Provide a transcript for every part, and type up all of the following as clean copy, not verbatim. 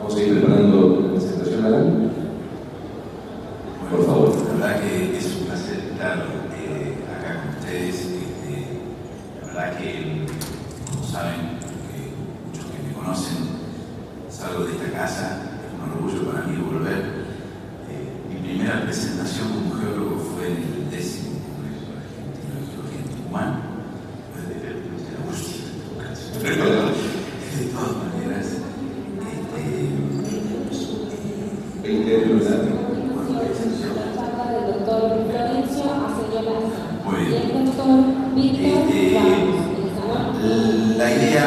Vamos a ir preparando la presentación, Alan. Por favor. La verdad que es un placer estar acá con ustedes. La verdad que, como saben, muchos que me conocen, salgo de esta casa, es un orgullo para mí volver. Mi primera presentación como geólogo fue en el 10º Congreso Argentino de Geología en Tucumán. Pero de todas maneras, 20 años, ¿verdad? Del doctor Florencio Acerolas Muy y bien. el doctor Víctor Ramos. La idea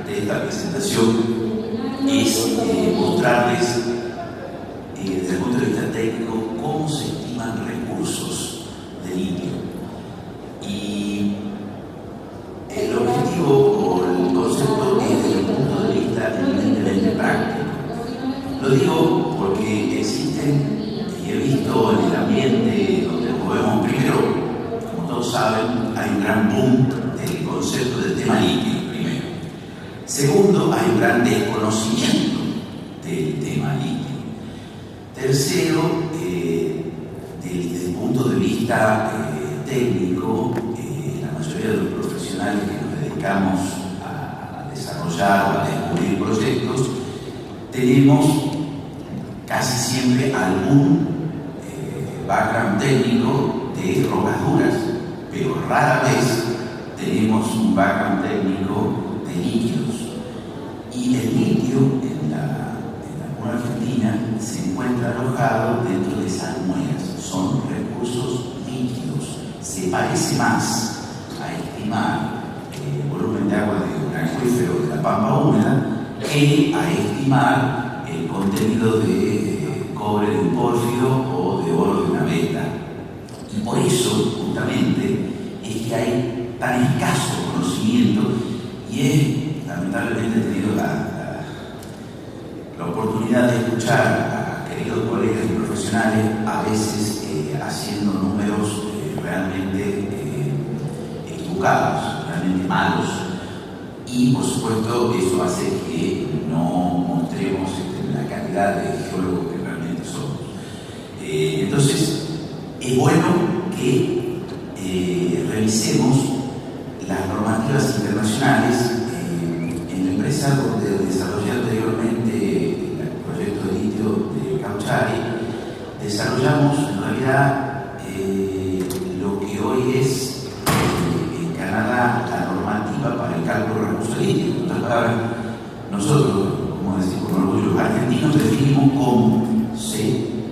de esta presentación es mostrarles desde el punto de vista técnico cómo se estiman recursos de litio. Y el objetivo o el concepto es desde el punto de vista evidentemente práctico. Lo digo porque existen, y he visto en el ambiente donde nos movemos, primero, como todos saben, hay un gran boom del concepto del tema litio, primero. Segundo, hay un gran desconocimiento del tema litio. Tercero, desde el punto de vista técnico, la mayoría de los profesionales que nos dedicamos a desarrollar o a descubrir proyectos, tenemos casi siempre algún background técnico de rocas duras, pero rara vez tenemos un background técnico de líquidos. Y el litio en la Laguna Argentina se encuentra alojado dentro de salmueras, son recursos líquidos. Se parece más a estimar el volumen de agua de un acuífero de la pampa húmeda que a estimar el contenido de cobre de un pórfido o de oro de una beta. Y por eso, justamente, es que hay tan escaso conocimiento y he, lamentablemente, tenido la oportunidad de escuchar a queridos colegas y profesionales a veces haciendo números realmente equivocados, realmente malos. Y por supuesto eso hace que no mostremos la calidad de geólogos que realmente somos. Entonces, es bueno que revisemos las normativas internacionales. En la empresa donde desarrollé anteriormente el proyecto de litio de Cauchari, desarrollamos en realidad lo que hoy es en Canadá la normativa para el cálculo de recursos de litio. En otras palabras, nosotros, como decir con orgullo, los argentinos definimos cómo se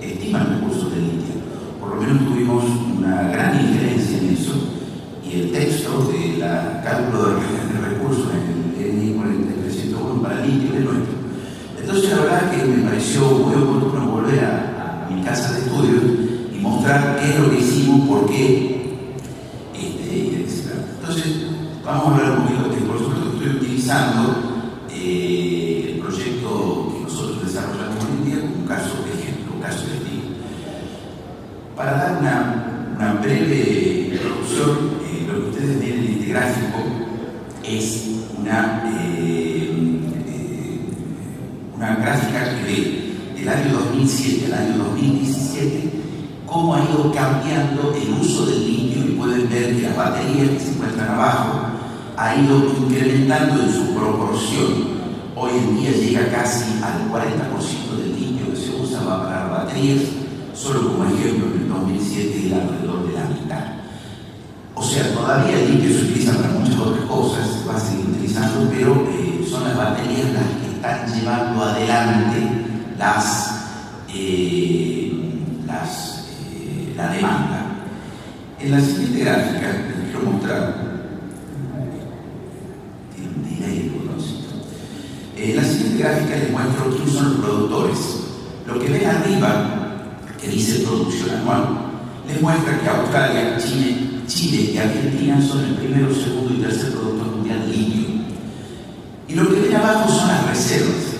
estiman recursos de litio. Por lo menos tuvimos una gran injerencia en eso, y el texto de la cálculo de recursos en el ENI 4301 para litio es nuestro. Entonces la verdad es que me pareció muy oportuno volver a mi casa de estudios y mostrar qué es lo que hicimos, por qué, etc. Entonces vamos a hablar un poquito de esto. Por supuesto que estoy utilizando el proyecto que nosotros desarrollamos hoy en día como un caso de ejemplo, un caso de testigo. Para dar una breve introducción, lo que ustedes ven en este gráfico es una gráfica que ve del año 2007 al año 2017 cómo ha ido cambiando el uso del litio, y pueden ver que las baterías que se encuentran abajo ha ido incrementando en su proporción. Hoy en día llega casi al 40% del litio que se usa va para baterías. Solo como ejemplo, en el 2007 era alrededor de la mitad. O sea, todavía el litio se utiliza para muchas otras cosas, se va a seguir utilizando, pero son las baterías las que están llevando adelante la demanda. En la siguiente gráfica les quiero mostrar, tiene un delay el botoncito. En la siguiente gráfica les muestro quiénes son los productores. Lo que ven arriba, que dice producción anual, les muestra que Australia, Chile y Argentina son el primero, segundo y tercer productor mundial de litio. Y lo que ven abajo son las reservas.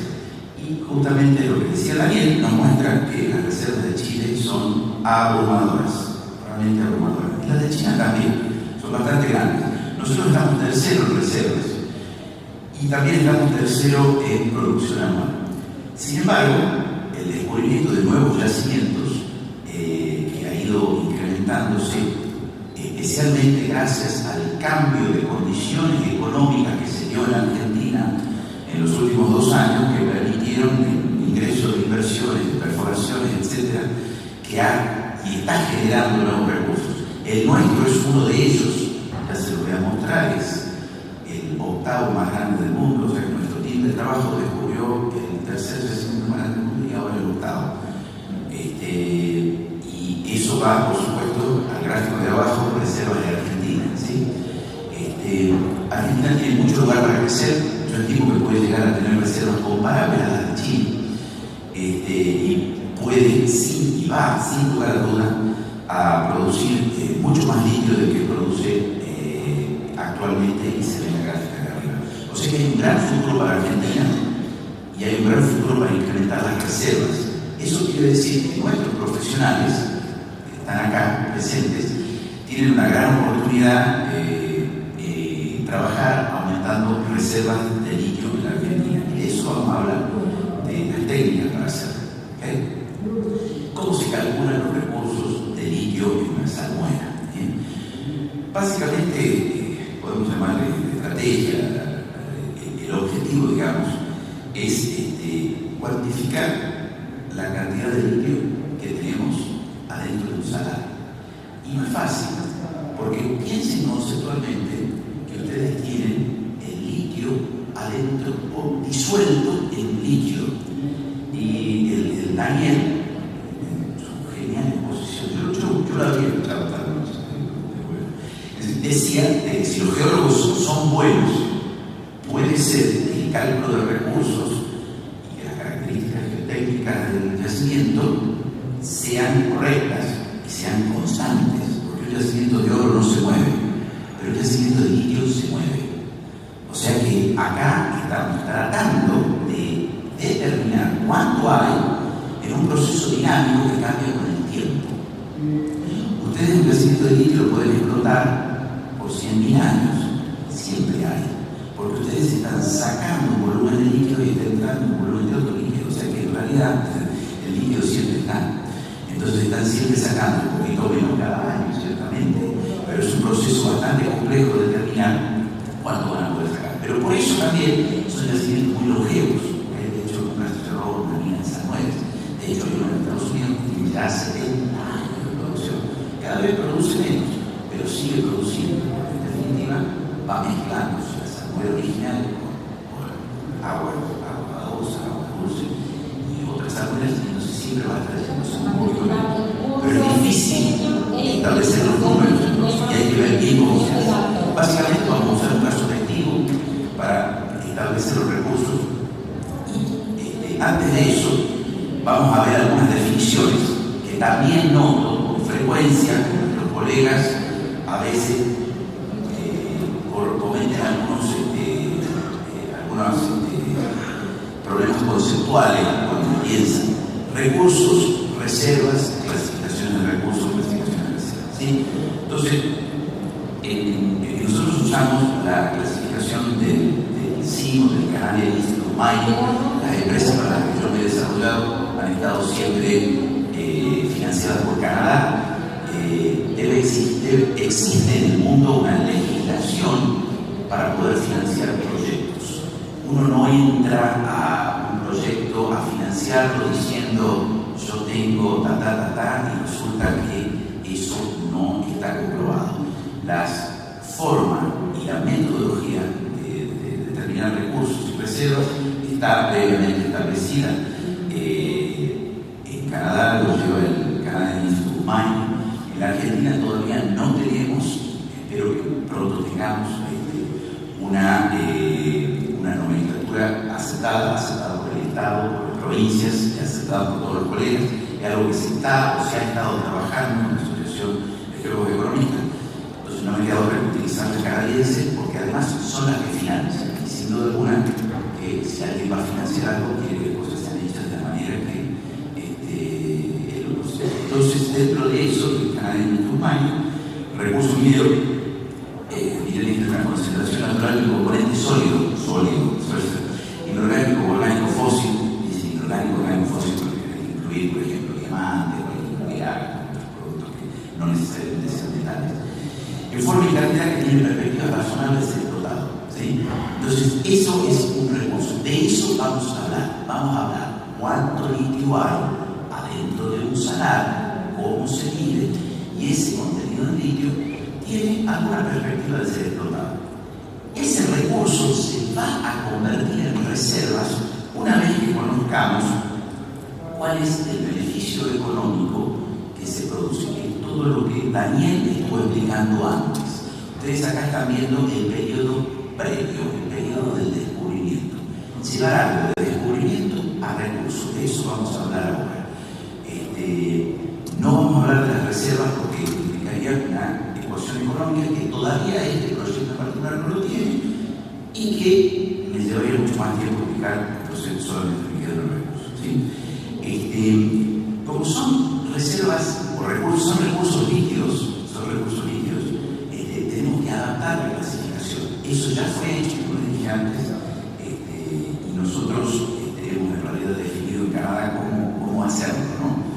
Y justamente lo que decía Daniel nos muestra que las reservas de Chile son abrumadoras, realmente abrumadoras. Y las de China también son bastante grandes. Nosotros estamos tercero en reservas y también estamos tercero en producción anual. Sin embargo, el descubrimiento de nuevos yacimientos que ha ido incrementándose, especialmente gracias al cambio de condiciones económicas que se dio en Argentina en los últimos 2 años, que permitieron el ingreso de inversiones, de perforaciones, etcétera, que ha y está generando nuevos recursos. El nuestro es uno de ellos, ya se lo voy a mostrar, es el 8º más grande del mundo, o sea que nuestro team de trabajo descubrió el 3er yacimiento más grande del mundo y ahora el 8º. Y eso va, por supuesto, al gráfico de abajo, reservas de Argentina, ¿sí? Argentina tiene mucho lugar para crecer. Yo estimo que puede llegar a tener reservas comparables a las de Chile, y puede, y va, sin lugar a duda, a producir mucho más litio del que produce actualmente, y se ve en la gráfica de arriba. O sea que hay un gran futuro para Argentina y hay un gran futuro para incrementar las reservas. Eso quiere decir que nuestros profesionales que están acá presentes tienen una gran oportunidad de trabajar aumentando reservas de litio en la Argentina. Y de eso vamos a hablar, de las técnicas para hacerlo. ¿Okay? ¿Cómo se calculan los recursos de litio en una salmuera? Básicamente, podemos llamarle estrategia, el objetivo, digamos, es cuantificar la cantidad de litio que tenemos adentro de un salar. Y no es fácil, porque piensen conceptualmente que ustedes tienen el litio adentro o disuelto en líquido. Y el Daniel, su genial exposición, yo la había escuchado tal vez, decía que si los geólogos son buenos, puede ser que el cálculo de recursos y que las características geotécnicas del yacimiento sean correctas y sean constantes, porque un yacimiento de oro no se mueve, pero un yacimiento de litio se mueve. O sea que acá estamos tratando de determinar cuánto hay en un proceso dinámico que cambia con el tiempo. Ustedes un yacimiento de litio lo pueden explotar por 100.000 años, siempre hay, porque ustedes están sacando un volumen de líquido y están entrando un volumen de otro líquido, o sea que en realidad el líquido siempre está. Entonces están siempre sacando un poquito menos cada año, ciertamente, pero es un proceso bastante complejo de determinar cuánto van a poder sacar. Pero por eso también son yacimientos muy longevos. De hecho, nuestro cerró una mina en San Luis. De hecho, hay uno en Estados Unidos que tiene ya 70 años de producción. Cada vez produce menos, pero sigue produciendo, porque en definitiva va mezclándose la salmuera original con agua dulce, agua dulce y otras salmueras, entonces siempre va a estar yéndose un poquito menos. Pero es difícil establecer los números, y hay que ver bien cómo se hace. Básicamente vamos a usar un caso efectivo para establecer los recursos. Y antes de eso, vamos a ver algunas definiciones que también noto con frecuencia con nuestros colegas, a veces cometen algunos problemas conceptuales cuando piensan recursos, reservas, clasificación de recursos, clasificación de reservas. ¿Sí? Entonces, nosotros usamos la clasificación del CIMO, del Canadian Institute of Mining. Las empresas para las que yo me he desarrollado han estado siempre financiadas por Canadá. Existe en el mundo una legislación para poder financiar proyectos. Uno no entra a un proyecto a financiarlo diciendo yo tengo y resulta que eso no está comprobado. Las formas y la metodología de determinar recursos y reservas está previamente establecida. En Canadá lo lleva el Canadian Institute of Mining. En la Argentina todavía no tenemos, espero que pronto tengamos una nomenclatura aceptada por el Estado, por las provincias y aceptada por todos los colegas. Es algo que se está o se ha estado trabajando en la Asociación de Geólogos Economistas. Entonces no me queda otra que utilizar la canadiense, porque además son las que financian. Y sin duda alguna, si alguien va a financiar algo, quiere que las cosas sean hechas de la manera que él lo procede. Entonces, dentro de eso, el Canadian Institute of Mining, recurso minero, tiene una concentración natural de un componente sólido, inorgánico, orgánico fósil, orgánicos fósiles incluir, por ejemplo, diamantes, incluir otros productos que no necesariamente sean metales. En forma y cartera que tiene perspectivas razonables de ser explotado, ¿sí? Entonces, eso es un recurso. De eso vamos a hablar. Vamos a hablar cuánto litio hay adentro de un salar, cómo se mide, y ese contenido de litio tiene alguna perspectiva de ser explotado. Ese recurso se va a convertir en reservas una vez que conozcamos cuál es el beneficio económico que se produce, que es todo lo que Daniel estuvo explicando antes. Ustedes acá están viendo el periodo previo, el periodo del descubrimiento. Llevar algo de descubrimiento a recursos, de eso vamos a hablar ahora. No vamos a hablar de las reservas porque implicaría una ecuación económica que todavía este proyecto en particular no lo tiene y que me llevaría mucho más tiempo explicar, entonces solamente me quedan los recursos, ¿sí? Como son reservas o recursos, son recursos líquidos, tenemos que adaptar la clasificación. Eso ya fue hecho, como les dije antes, y nosotros hemos en realidad definido en Canadá cómo hacerlo, ¿no?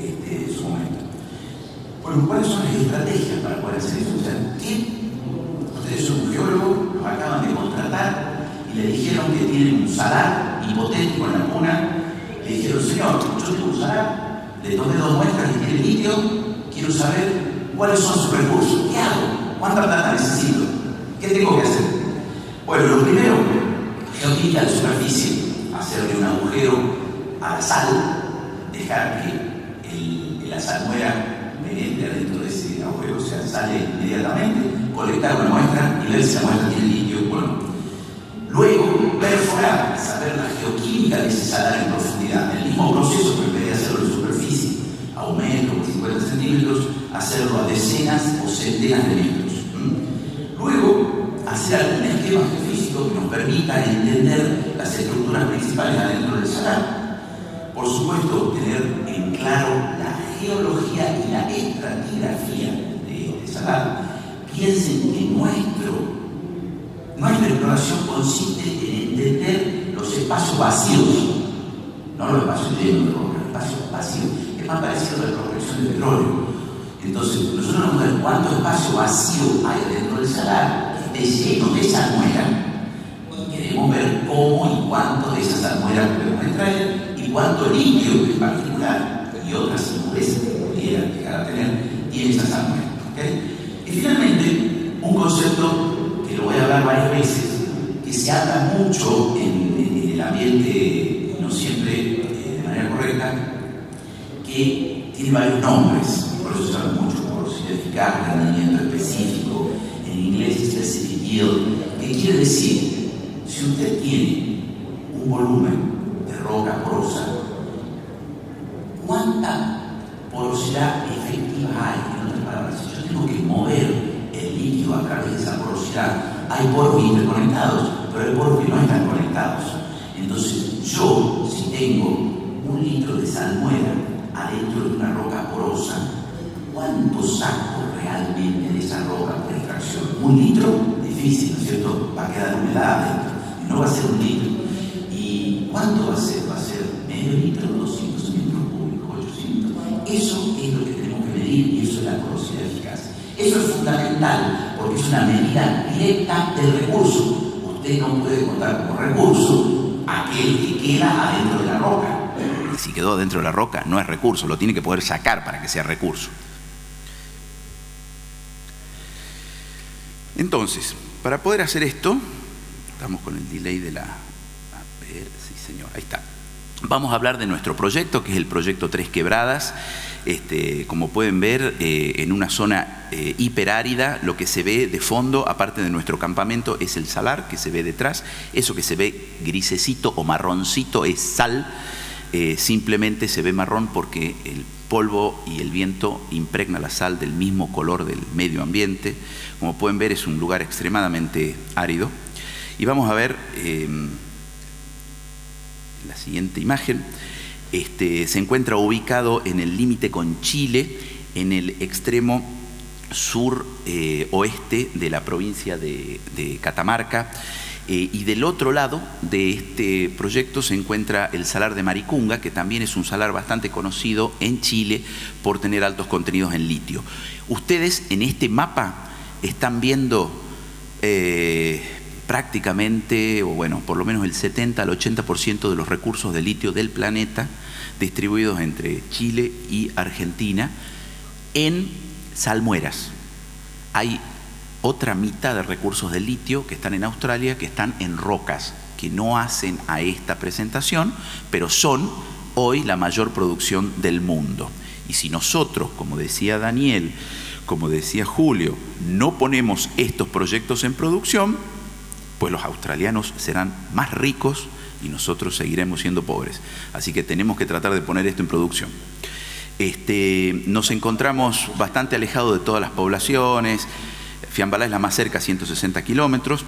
En su momento. Bueno, ¿cuáles son las estrategias para poder hacer eso? O sea, ustedes son un geólogo, los acaban de contratar y le dijeron que tienen un salar hipotético en la cuna. Le dijeron, señor, yo tengo un salar, le tomé 2 muestras y tiene litio, quiero saber cuáles son sus recursos. ¿Qué hago? ¿Cuánta plata necesito? ¿Qué tengo que hacer? Bueno, lo primero, geoquímica de superficie, hacerle un agujero a la sal, dejar que la salmuera penetre dentro de ese agujero, o sea, sale inmediatamente, colectar una muestra y ver si la muestra tiene litio. Bueno, luego perforar, saber la geoquímica de ese salar en profundidad, el mismo proceso, pero en vez de hacerlo en superficie, a 1 metro o 50 centímetros, hacerlo a decenas o centenas de metros. Luego, hacer algún esquema geofísico que nos permita entender las estructuras principales adentro del salar. Por supuesto, tener en claro la geología y la estratigrafía de este salar. Piensen que nuestra exploración consiste en entender los espacios vacíos, no los espacios llenos de roca, los espacios vacíos. Es más parecido a la prospección de petróleo. Entonces, nosotros nos vemos cuánto espacio vacío hay dentro del salar que esté lleno de salmuera y queremos ver cómo y cuánto de esa salmuera podemos extraer y cuánto litio en particular y otras impurezas que pudiera llegar a tener tiene esa salmuera. ¿Okay? Y finalmente, un concepto que lo voy a hablar varias veces, que se habla mucho en el ambiente, no siempre de manera correcta, que tiene varios nombres. Por eso se habla mucho, porosidad eficaz, rendimiento específico, en inglés specific yield, que quiere decir, si usted tiene un volumen de roca porosa, ¿cuánta porosidad efectiva hay? En otras palabras, si yo tengo que mover el líquido a través de esa porosidad, hay poros interconectados, pero hay poros que no están conectados. Entonces, yo, si tengo 1 litro de salmuera adentro de una roca porosa, ¿cuánto saco realmente de esa roca por extracción? 1 litro, difícil, ¿no es cierto? Va a quedar humedad adentro, y no va a ser 1 litro. ¿Y cuánto va a ser? ¿Va a ser medio litro, 200 metros cúbicos, 800? Eso es lo que tenemos que medir y eso es la porosidad eficaz. Eso es fundamental porque es una medida directa del recurso. Usted no puede contar como recurso aquel que queda adentro de la roca. Si quedó dentro de la roca, no es recurso, lo tiene que poder sacar para que sea recurso. Entonces, para poder hacer esto, estamos con el delay de la... A ver, sí señor, ahí está. Vamos a hablar de nuestro proyecto, que es el proyecto Tres Quebradas. Como pueden ver, en una zona hiperárida, lo que se ve de fondo, aparte de nuestro campamento, es el salar que se ve detrás. Eso que se ve grisecito o marroncito es sal. Simplemente se ve marrón porque el polvo y el viento impregna la sal del mismo color del medio ambiente. Como pueden ver, es un lugar extremadamente árido. Y vamos a ver la siguiente imagen. Se encuentra ubicado en el límite con Chile, en el extremo sur oeste de la provincia de Catamarca. Y del otro lado de este proyecto se encuentra el salar de Maricunga, que también es un salar bastante conocido en Chile por tener altos contenidos en litio. Ustedes en este mapa están viendo prácticamente, o bueno, por lo menos el 70 al 80% de los recursos de litio del planeta distribuidos entre Chile y Argentina en salmueras. Hay otra mitad de recursos de litio que están en Australia, que están en rocas, que no hacen a esta presentación, pero son hoy la mayor producción del mundo. Y si nosotros, como decía Daniel, como decía Julio, no ponemos estos proyectos en producción, pues los australianos serán más ricos y nosotros seguiremos siendo pobres. Así que tenemos que tratar de poner esto en producción. Nos encontramos bastante alejados de todas las poblaciones. Fiambalá es la más cerca, 160 kilómetros.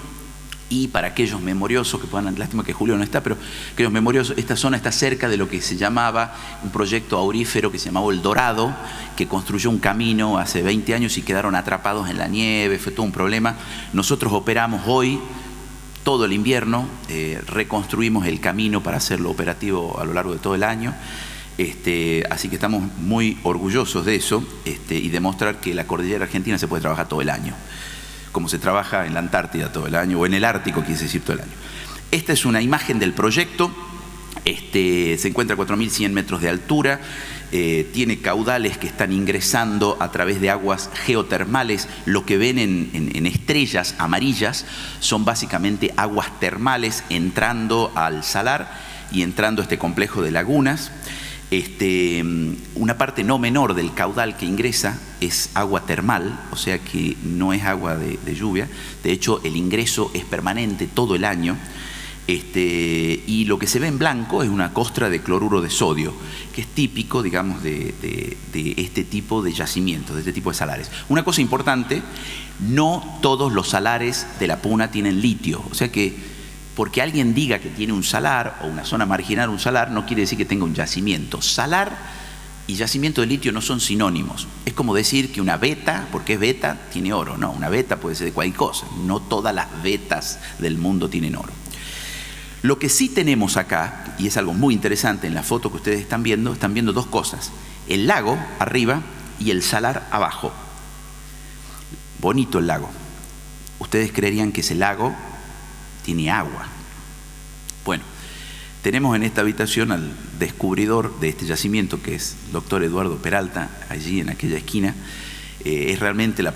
Y para aquellos memoriosos que puedan, lástima que Julio no está, pero aquellos memoriosos, esta zona está cerca de lo que se llamaba un proyecto aurífero que se llamaba El Dorado, que construyó un camino hace 20 años y quedaron atrapados en la nieve, fue todo un problema. Nosotros operamos hoy todo el invierno, reconstruimos el camino para hacerlo operativo a lo largo de todo el año. Así que estamos muy orgullosos de eso y demostrar que la cordillera argentina se puede trabajar todo el año, como se trabaja en la Antártida todo el año, o en el Ártico, quise decir, todo el año. Esta es una imagen del proyecto. Se encuentra a 4.100 metros de altura, tiene caudales que están ingresando a través de aguas geotermales. Lo que ven en estrellas amarillas son básicamente aguas termales entrando al salar y entrando a este complejo de lagunas. Una parte no menor del caudal que ingresa es agua termal, o sea que no es agua de lluvia. De hecho, el ingreso es permanente todo el año. Y lo que se ve en blanco es una costra de cloruro de sodio, que es típico, digamos, de este tipo de yacimientos, de este tipo de salares. Una cosa importante, no todos los salares de la Puna tienen litio, o sea que porque alguien diga que tiene un salar o una zona marginal un salar, no quiere decir que tenga un yacimiento. Salar y yacimiento de litio no son sinónimos. Es como decir que una veta, porque es veta, tiene oro. No, una veta puede ser de cualquier cosa. No todas las vetas del mundo tienen oro. Lo que sí tenemos acá, y es algo muy interesante en la foto que ustedes están viendo dos cosas. El lago arriba y el salar abajo. Bonito el lago. Ustedes creerían que ese lago tiene agua. Bueno, tenemos en esta habitación al descubridor de este yacimiento, que es el doctor Eduardo Peralta, allí en aquella esquina. Es realmente la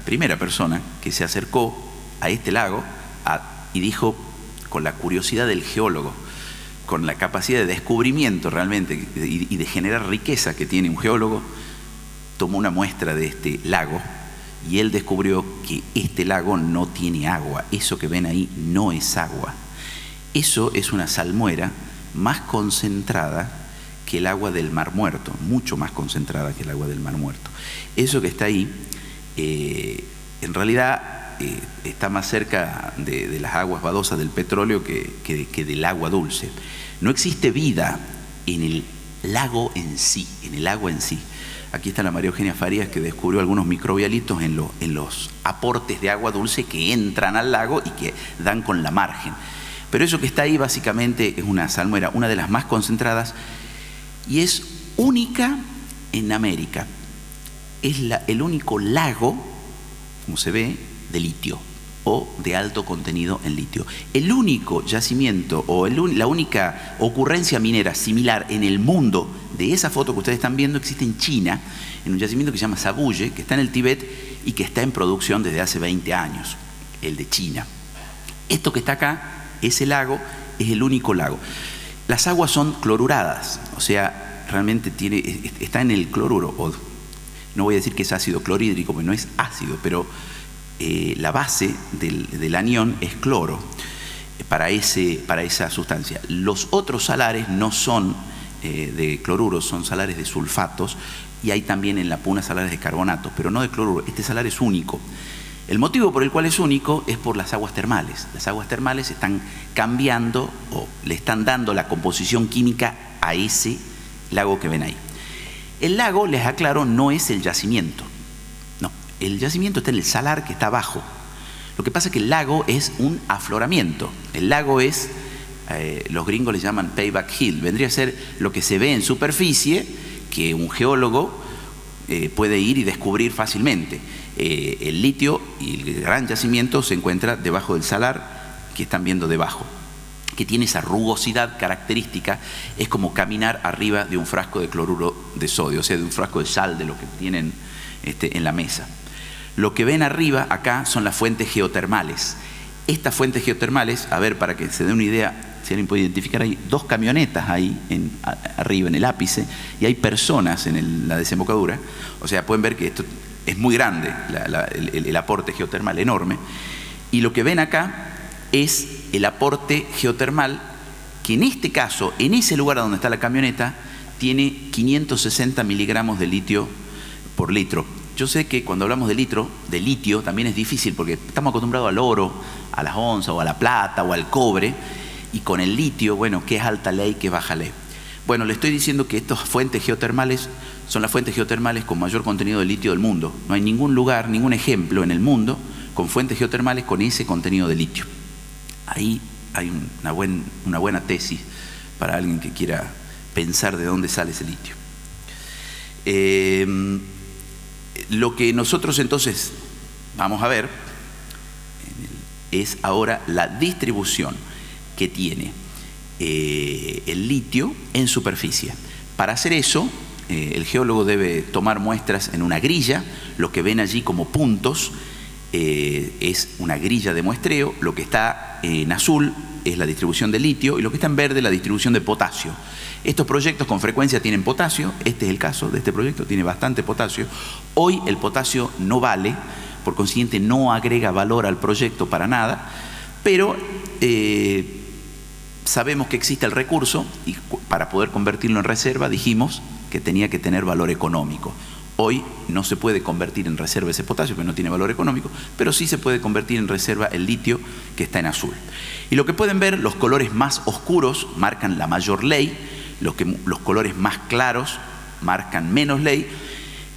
primera persona que se acercó a este lago y dijo, con la curiosidad del geólogo, con la capacidad de descubrimiento realmente y de generar riqueza que tiene un geólogo, tomó una muestra de este lago y él descubrió que este lago no tiene agua. Eso que ven ahí no es agua. Eso es una salmuera más concentrada que el agua del Mar Muerto, mucho más concentrada que el agua del Mar Muerto. Eso que está ahí, en realidad está más cerca de las aguas badosas del petróleo que del agua dulce. No existe vida en el lago en sí, en el agua en sí. Aquí está la María Eugenia Farías, que descubrió algunos microbialitos en los aportes de agua dulce que entran al lago y que dan con la margen. Pero eso que está ahí básicamente es una salmuera, una de las más concentradas, y es única en América. Es el único lago, como se ve, de litio o de alto contenido en litio. El único yacimiento o la única ocurrencia minera similar en el mundo de esa foto que ustedes están viendo existe en China, en un yacimiento que se llama Sabuye, que está en el Tíbet y que está en producción desde hace 20 años, el de China. Esto que está acá, ese lago, es el único lago. Las aguas son cloruradas, o sea, realmente está en el cloruro, o no voy a decir que es ácido clorhídrico, porque no es ácido, pero la base del anión es cloro para esa sustancia. Los otros salares no son de cloruros, son salares de sulfatos, y hay también en la Puna salares de carbonatos, pero no de cloruro. Este salar es único. El motivo por el cual es único es por las aguas termales. Las aguas termales están cambiando o le están dando la composición química a ese lago que ven ahí. El lago, les aclaro, no es el yacimiento. No, el yacimiento está en el salar que está abajo. Lo que pasa es que el lago es un afloramiento. El lago es, los gringos le llaman payback hill, vendría a ser lo que se ve en superficie, que un geólogo puede ir y descubrir fácilmente. El litio y el gran yacimiento se encuentra debajo del salar que están viendo debajo, que tiene esa rugosidad característica. Es como caminar arriba de un frasco de cloruro de sodio, o sea, de un frasco de sal, de lo que tienen en la mesa. Lo que ven arriba acá son las fuentes geotermales. Estas fuentes geotermales, a ver, para que se dé una idea, si alguien puede identificar, hay 2 camionetas ahí arriba en el ápice y hay personas en la desembocadura. O sea, pueden ver que esto es muy grande, el aporte geotermal enorme. Y lo que ven acá es el aporte geotermal que en este caso, en ese lugar donde está la camioneta, tiene 560 miligramos de litio por litro. Yo sé que cuando hablamos de litio también es difícil porque estamos acostumbrados al oro, a las onzas o a la plata o al cobre, y con el litio, bueno, ¿qué es alta ley, qué es baja ley? Bueno, le estoy diciendo que estas fuentes geotermales son las fuentes geotermales con mayor contenido de litio del mundo. No hay ningún lugar, ningún ejemplo en el mundo con fuentes geotermales con ese contenido de litio. Ahí hay una buena tesis para alguien que quiera pensar de dónde sale ese litio. Lo que nosotros entonces vamos a ver es ahora la distribución que tiene el litio en superficie. Para hacer eso, el geólogo debe tomar muestras en una grilla. Lo que ven allí como puntos es una grilla de muestreo. Lo que está en azul es la distribución de litio y lo que está en verde es la distribución de potasio. Estos proyectos con frecuencia tienen potasio. Este es el caso de este proyecto, tiene bastante potasio. Hoy el potasio no vale, por consiguiente no agrega valor al proyecto para nada, pero sabemos que existe el recurso y para poder convertirlo en reserva dijimos que tenía que tener valor económico. Hoy no se puede convertir en reserva ese potasio, que no tiene valor económico, pero sí se puede convertir en reserva el litio que está en azul. Y lo que pueden ver, los colores más oscuros marcan la mayor ley, los colores más claros marcan menos ley,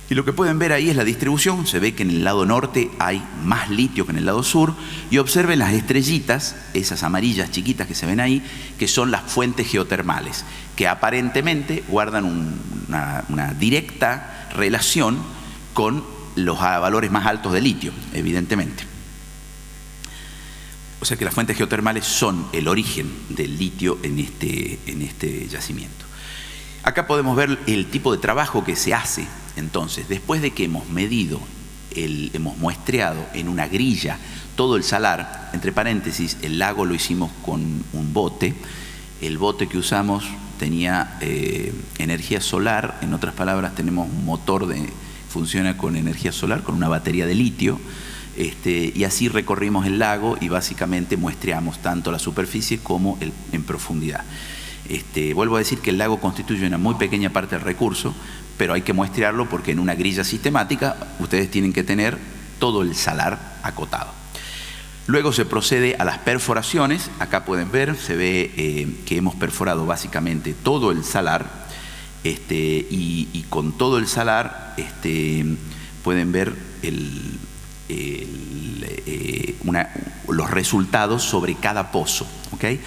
y lo que pueden ver ahí es la distribución. Se ve que en el lado norte hay más litio que en el lado sur, y observen las estrellitas, esas amarillas chiquitas que se ven ahí, que son las fuentes geotermales, que aparentemente guardan una directa relación con los valores más altos de litio, evidentemente. O sea que las fuentes geotermales son el origen del litio en este yacimiento. Acá podemos ver el tipo de trabajo que se hace. Entonces, después de que hemos medido, hemos muestreado en una grilla todo el salar, entre paréntesis, el lago lo hicimos con un bote. El bote que usamos tenía energía solar, en otras palabras tenemos un motor funciona con energía solar, con una batería de litio, y así recorrimos el lago y básicamente muestreamos tanto la superficie como en profundidad. Vuelvo a decir que el lago constituye una muy pequeña parte del recurso, pero hay que muestrearlo porque en una grilla sistemática ustedes tienen que tener todo el salar acotado. Luego se procede a las perforaciones. Acá pueden ver, se ve que hemos perforado básicamente todo el salar, y con todo el salar pueden ver los resultados sobre cada pozo, ¿okay?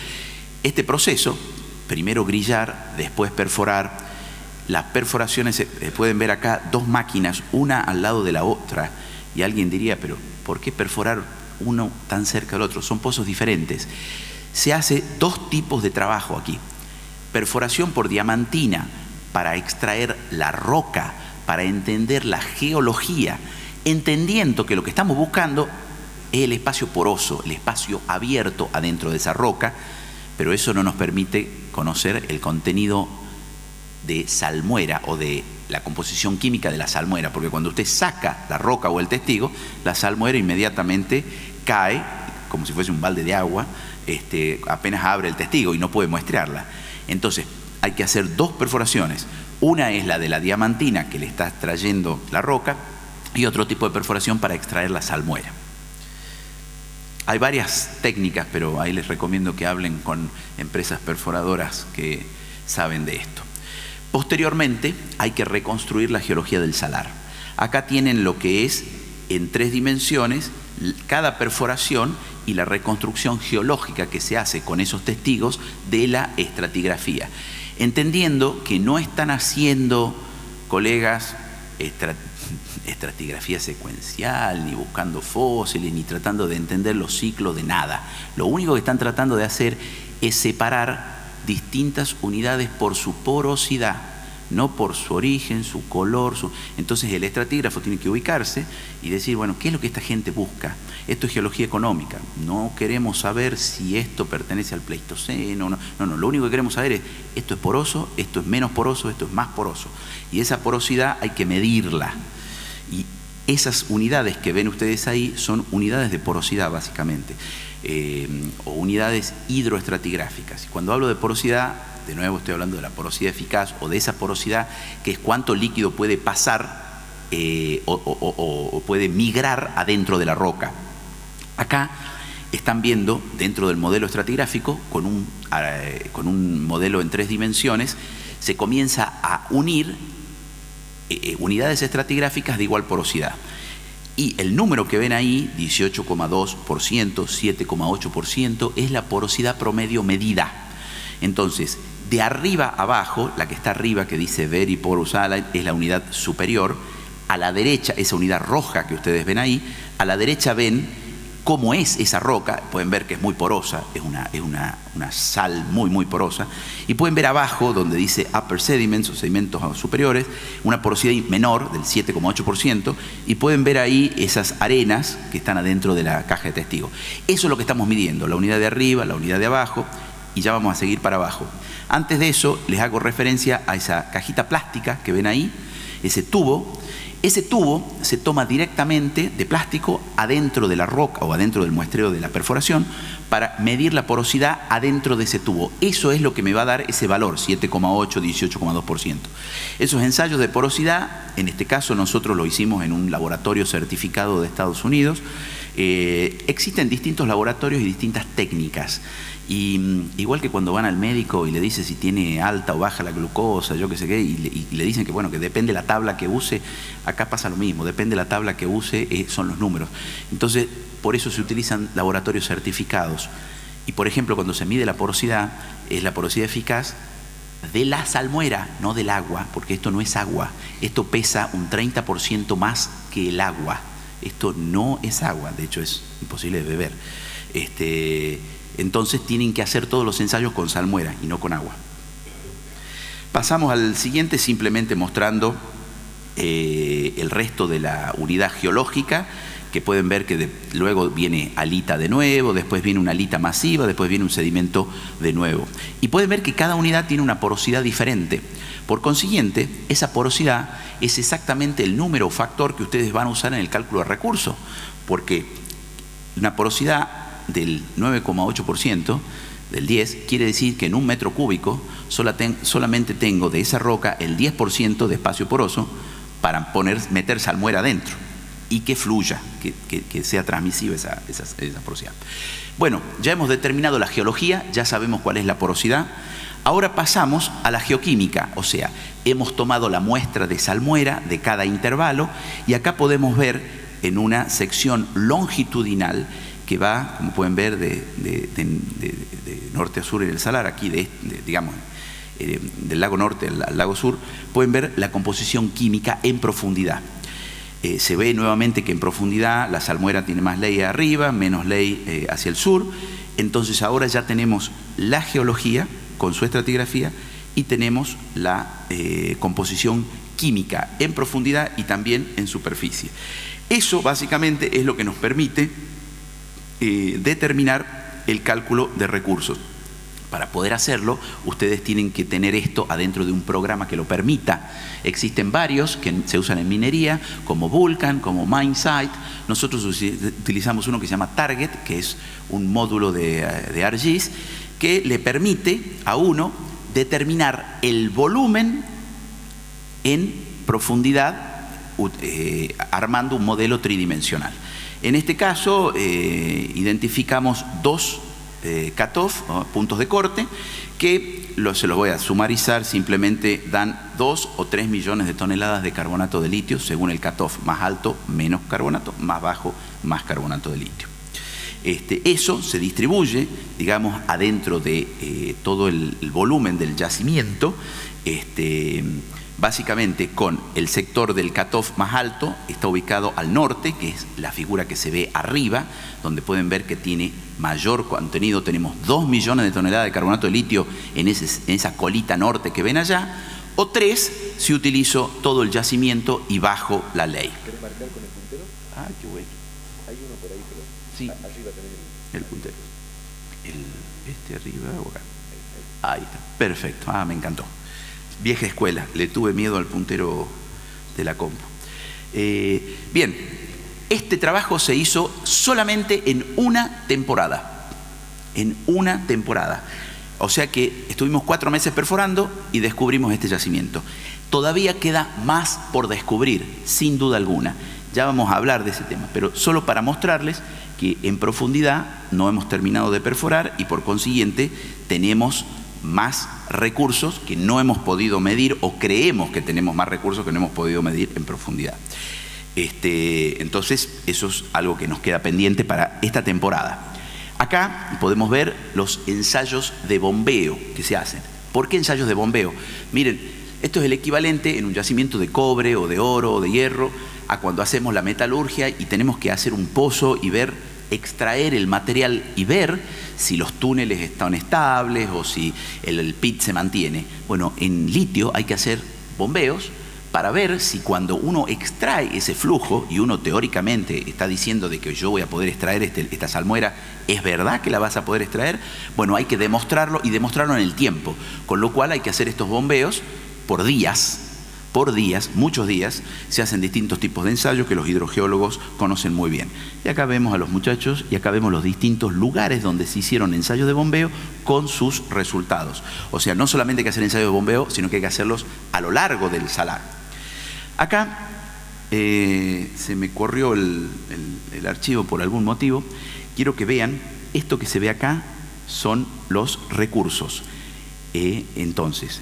Este proceso, primero grillar, después perforar. Las perforaciones, pueden ver acá 2 máquinas, una al lado de la otra, y alguien diría, pero ¿por qué perforar uno tan cerca del otro? Son pozos diferentes. Se hace 2 tipos de trabajo aquí. Perforación por diamantina para extraer la roca, para entender la geología, entendiendo que lo que estamos buscando es el espacio poroso, el espacio abierto adentro de esa roca, pero eso no nos permite conocer el contenido de salmuera o de la composición química de la salmuera, porque cuando usted saca la roca o el testigo, la salmuera inmediatamente cae como si fuese un balde de agua, apenas abre el testigo y no puede muestrearla. Entonces hay que hacer 2 perforaciones. Una es la de la diamantina que le está extrayendo la roca y otro tipo de perforación para extraer la salmuera. Hay varias técnicas, pero ahí les recomiendo que hablen con empresas perforadoras que saben de esto. Posteriormente hay que reconstruir la geología del salar. Acá tienen lo que es en 3 dimensiones cada perforación y la reconstrucción geológica que se hace con esos testigos de la estratigrafía, entendiendo que no están haciendo, colegas, estratigrafía secuencial, ni buscando fósiles, ni tratando de entender los ciclos de nada. Lo único que están tratando de hacer es separar distintas unidades por su porosidad, no por su origen, su color. Entonces el estratígrafo tiene que ubicarse y decir, bueno, ¿qué es lo que esta gente busca? Esto es geología económica. No queremos saber si esto pertenece al Pleistoceno. No, lo único que queremos saber es, esto es poroso, esto es menos poroso, esto es más poroso. Y esa porosidad hay que medirla. Y esas unidades que ven ustedes ahí son unidades de porosidad, básicamente, o unidades hidroestratigráficas. Y cuando hablo de porosidad, de nuevo estoy hablando de la porosidad eficaz o de esa porosidad que es cuánto líquido puede pasar o puede migrar adentro de la roca. Acá están viendo dentro del modelo estratigráfico, con un modelo en 3 dimensiones, se comienza a unir unidades estratigráficas de igual porosidad. Y el número que ven ahí, 18,2%, 7,8%, es la porosidad promedio medida. Entonces, de arriba a abajo, la que está arriba, que dice Very Porous Alite, es la unidad superior. A la derecha, esa unidad roja que ustedes ven ahí, a la derecha ven cómo es esa roca. Pueden ver que es muy porosa, es una sal muy porosa. Y pueden ver abajo, donde dice Upper Sediments, o sedimentos superiores, una porosidad menor del 7,8%. Y pueden ver ahí esas arenas que están adentro de la caja de testigos. Eso es lo que estamos midiendo, la unidad de arriba, la unidad de abajo, y ya vamos a seguir para abajo. Antes de eso, les hago referencia a esa cajita plástica que ven ahí, ese tubo. Ese tubo se toma directamente de plástico adentro de la roca o adentro del muestreo de la perforación para medir la porosidad adentro de ese tubo. Eso es lo que me va a dar ese valor, 7,8, 18,2%. Esos ensayos de porosidad, en este caso nosotros lo hicimos en un laboratorio certificado de Estados Unidos. Existen distintos laboratorios y distintas técnicas. Y igual que cuando van al médico y le dice si tiene alta o baja la glucosa, yo qué sé qué, y le dicen que bueno, que depende de la tabla que use, acá pasa lo mismo, depende de la tabla que use, son los números. Entonces, por eso se utilizan laboratorios certificados. Y por ejemplo, cuando se mide la porosidad, es la porosidad eficaz de la salmuera, no del agua, porque esto no es agua. Esto pesa un 30% más que el agua. Esto no es agua, de hecho es imposible de beber. Entonces tienen que hacer todos los ensayos con salmuera y no con agua. Pasamos al siguiente, simplemente mostrando el resto de la unidad geológica, que pueden ver que luego viene alita de nuevo, después viene una alita masiva, después viene un sedimento de nuevo. Y pueden ver que cada unidad tiene una porosidad diferente. Por consiguiente, esa porosidad es exactamente el número o factor que ustedes van a usar en el cálculo de recursos, porque una porosidad del 9,8%, del 10, quiere decir que en un metro cúbico solamente tengo de esa roca el 10% de espacio poroso para meter salmuera adentro y que fluya, que sea transmisiva esa porosidad. Bueno, ya hemos determinado la geología, ya sabemos cuál es la porosidad. Ahora pasamos a la geoquímica, o sea, hemos tomado la muestra de salmuera de cada intervalo y acá podemos ver en una sección longitudinal que va, como pueden ver, de norte a sur en el salar, aquí digamos, del lago norte al lago sur, pueden ver la composición química en profundidad. Se ve nuevamente que en profundidad la salmuera tiene más ley arriba, menos ley hacia el sur. Entonces ahora ya tenemos la geología con su estratigrafía y tenemos la composición química en profundidad y también en superficie. Eso básicamente es lo que nos permite determinar el cálculo de recursos. Para poder hacerlo, ustedes tienen que tener esto adentro de un programa que lo permita. Existen varios que se usan en minería, como Vulcan, como MineSight. Nosotros utilizamos uno que se llama Target, que es un módulo de ArcGIS, que le permite a uno determinar el volumen en profundidad, armando un modelo tridimensional. En este caso, identificamos dos cutoff, ¿no? Puntos de corte, que se los voy a sumarizar, simplemente dan 2 o 3 millones de toneladas de carbonato de litio, según el cutoff. Más alto, menos carbonato; más bajo, más carbonato de litio. Eso se distribuye, digamos, adentro de todo el volumen del yacimiento, básicamente con el sector del cutoff más alto, está ubicado al norte, que es la figura que se ve arriba, donde pueden ver que tiene mayor contenido. Tenemos 2 millones de toneladas de carbonato de litio en esa colita norte que ven allá, o 3 si utilizo todo el yacimiento y bajo la ley. ¿Querés marcar con el puntero? Ah, qué bueno. Hay uno por ahí, pero Sí. arriba tenés El puntero. Arriba o acá. Ahí está. Perfecto. Ah, me encantó. Vieja escuela. Le tuve miedo al puntero de la compu. Bien. Este trabajo se hizo solamente en una temporada. En una temporada. O sea que estuvimos 4 meses perforando y descubrimos este yacimiento. Todavía queda más por descubrir, sin duda alguna. Ya vamos a hablar de ese tema, pero solo para mostrarles que en profundidad no hemos terminado de perforar y por consiguiente tenemos más recursos que no hemos podido medir, o creemos que tenemos más recursos que no hemos podido medir en profundidad. Entonces eso es algo que nos queda pendiente para esta temporada. Acá podemos ver los ensayos de bombeo que se hacen. ¿Por qué ensayos de bombeo? Miren, esto es el equivalente en un yacimiento de cobre o de oro o de hierro a cuando hacemos la metalurgia y tenemos que hacer un pozo y extraer el material y ver si los túneles están estables o si el pit se mantiene. Bueno, en litio hay que hacer bombeos para ver si cuando uno extrae ese flujo, y uno teóricamente está diciendo de que yo voy a poder extraer esta salmuera, ¿es verdad que la vas a poder extraer? Bueno, hay que demostrarlo, y demostrarlo en el tiempo, con lo cual hay que hacer estos bombeos por días, muchos días. Se hacen distintos tipos de ensayos que los hidrogeólogos conocen muy bien. Y acá vemos a los muchachos y acá vemos los distintos lugares donde se hicieron ensayos de bombeo con sus resultados. O sea, no solamente hay que hacer ensayos de bombeo, sino que hay que hacerlos a lo largo del salar. Acá se me corrió el archivo por algún motivo. Quiero que vean, esto que se ve acá son los recursos. Entonces,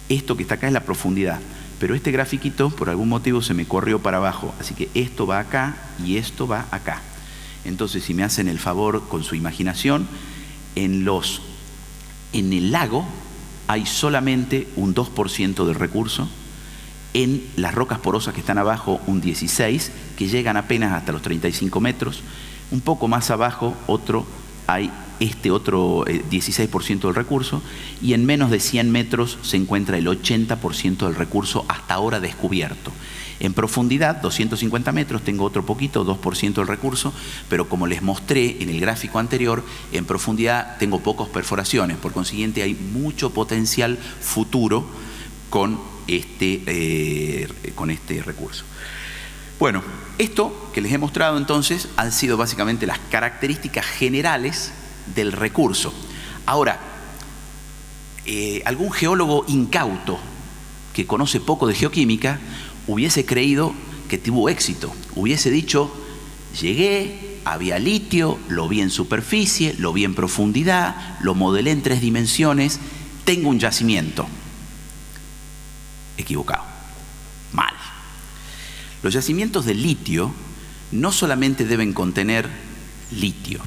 esto que está acá es la profundidad. Pero este grafiquito, por algún motivo, se me corrió para abajo. Así que esto va acá y esto va acá. Entonces, si me hacen el favor con su imaginación, en el lago hay solamente un 2% del recurso. En las rocas porosas que están abajo, un 16%, que llegan apenas hasta los 35 metros. Un poco más abajo, hay otro 16% del recurso, y en menos de 100 metros se encuentra el 80% del recurso hasta ahora descubierto. En profundidad, 250 metros, tengo otro poquito, 2% del recurso, pero como les mostré en el gráfico anterior, en profundidad tengo pocas perforaciones, por consiguiente hay mucho potencial futuro con este recurso. Bueno, esto que les he mostrado entonces han sido básicamente las características generales del recurso. Ahora, algún geólogo incauto que conoce poco de geoquímica hubiese creído que tuvo éxito, hubiese dicho: llegué, había litio, lo vi en superficie, lo vi en profundidad, lo modelé en 3 dimensiones, tengo un yacimiento. Equivocado, mal. Los yacimientos de litio no solamente deben contener litio.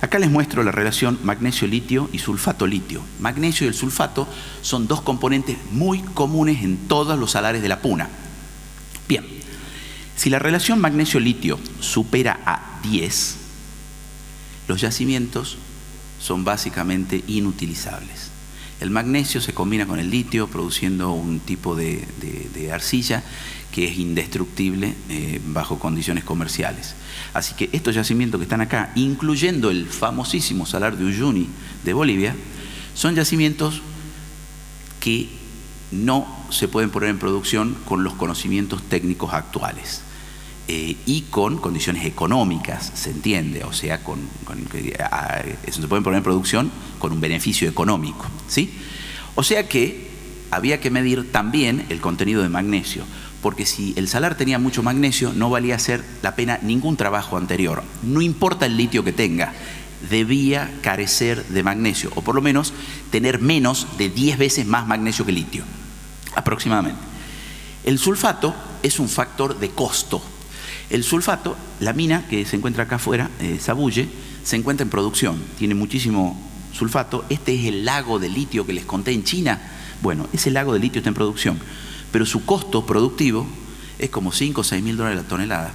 Acá les muestro la relación magnesio-litio y sulfato-litio. Magnesio y el sulfato son 2 componentes muy comunes en todos los salares de la puna. Bien, si la relación magnesio-litio supera a 10, los yacimientos son básicamente inutilizables. El magnesio se combina con el litio produciendo un tipo de arcilla que es indestructible bajo condiciones comerciales. Así que estos yacimientos que están acá, incluyendo el famosísimo salar de Uyuni de Bolivia, son yacimientos que no se pueden poner en producción con los conocimientos técnicos actuales y con condiciones económicas, se entiende, o sea, eso se puede poner en producción con un beneficio económico, ¿sí? O sea que había que medir también el contenido de magnesio, porque si el salar tenía mucho magnesio no valía hacer la pena ningún trabajo anterior, no importa el litio que tenga, debía carecer de magnesio, o por lo menos tener menos de 10 veces más magnesio que litio, aproximadamente. El sulfato es un factor de costo. El sulfato, la mina que se encuentra acá afuera, Sabuye, se encuentra en producción, tiene muchísimo sulfato. Este es el lago de litio que les conté en China. Bueno, ese lago de litio está en producción, pero su costo productivo es como 5 o 6 mil dólares la tonelada.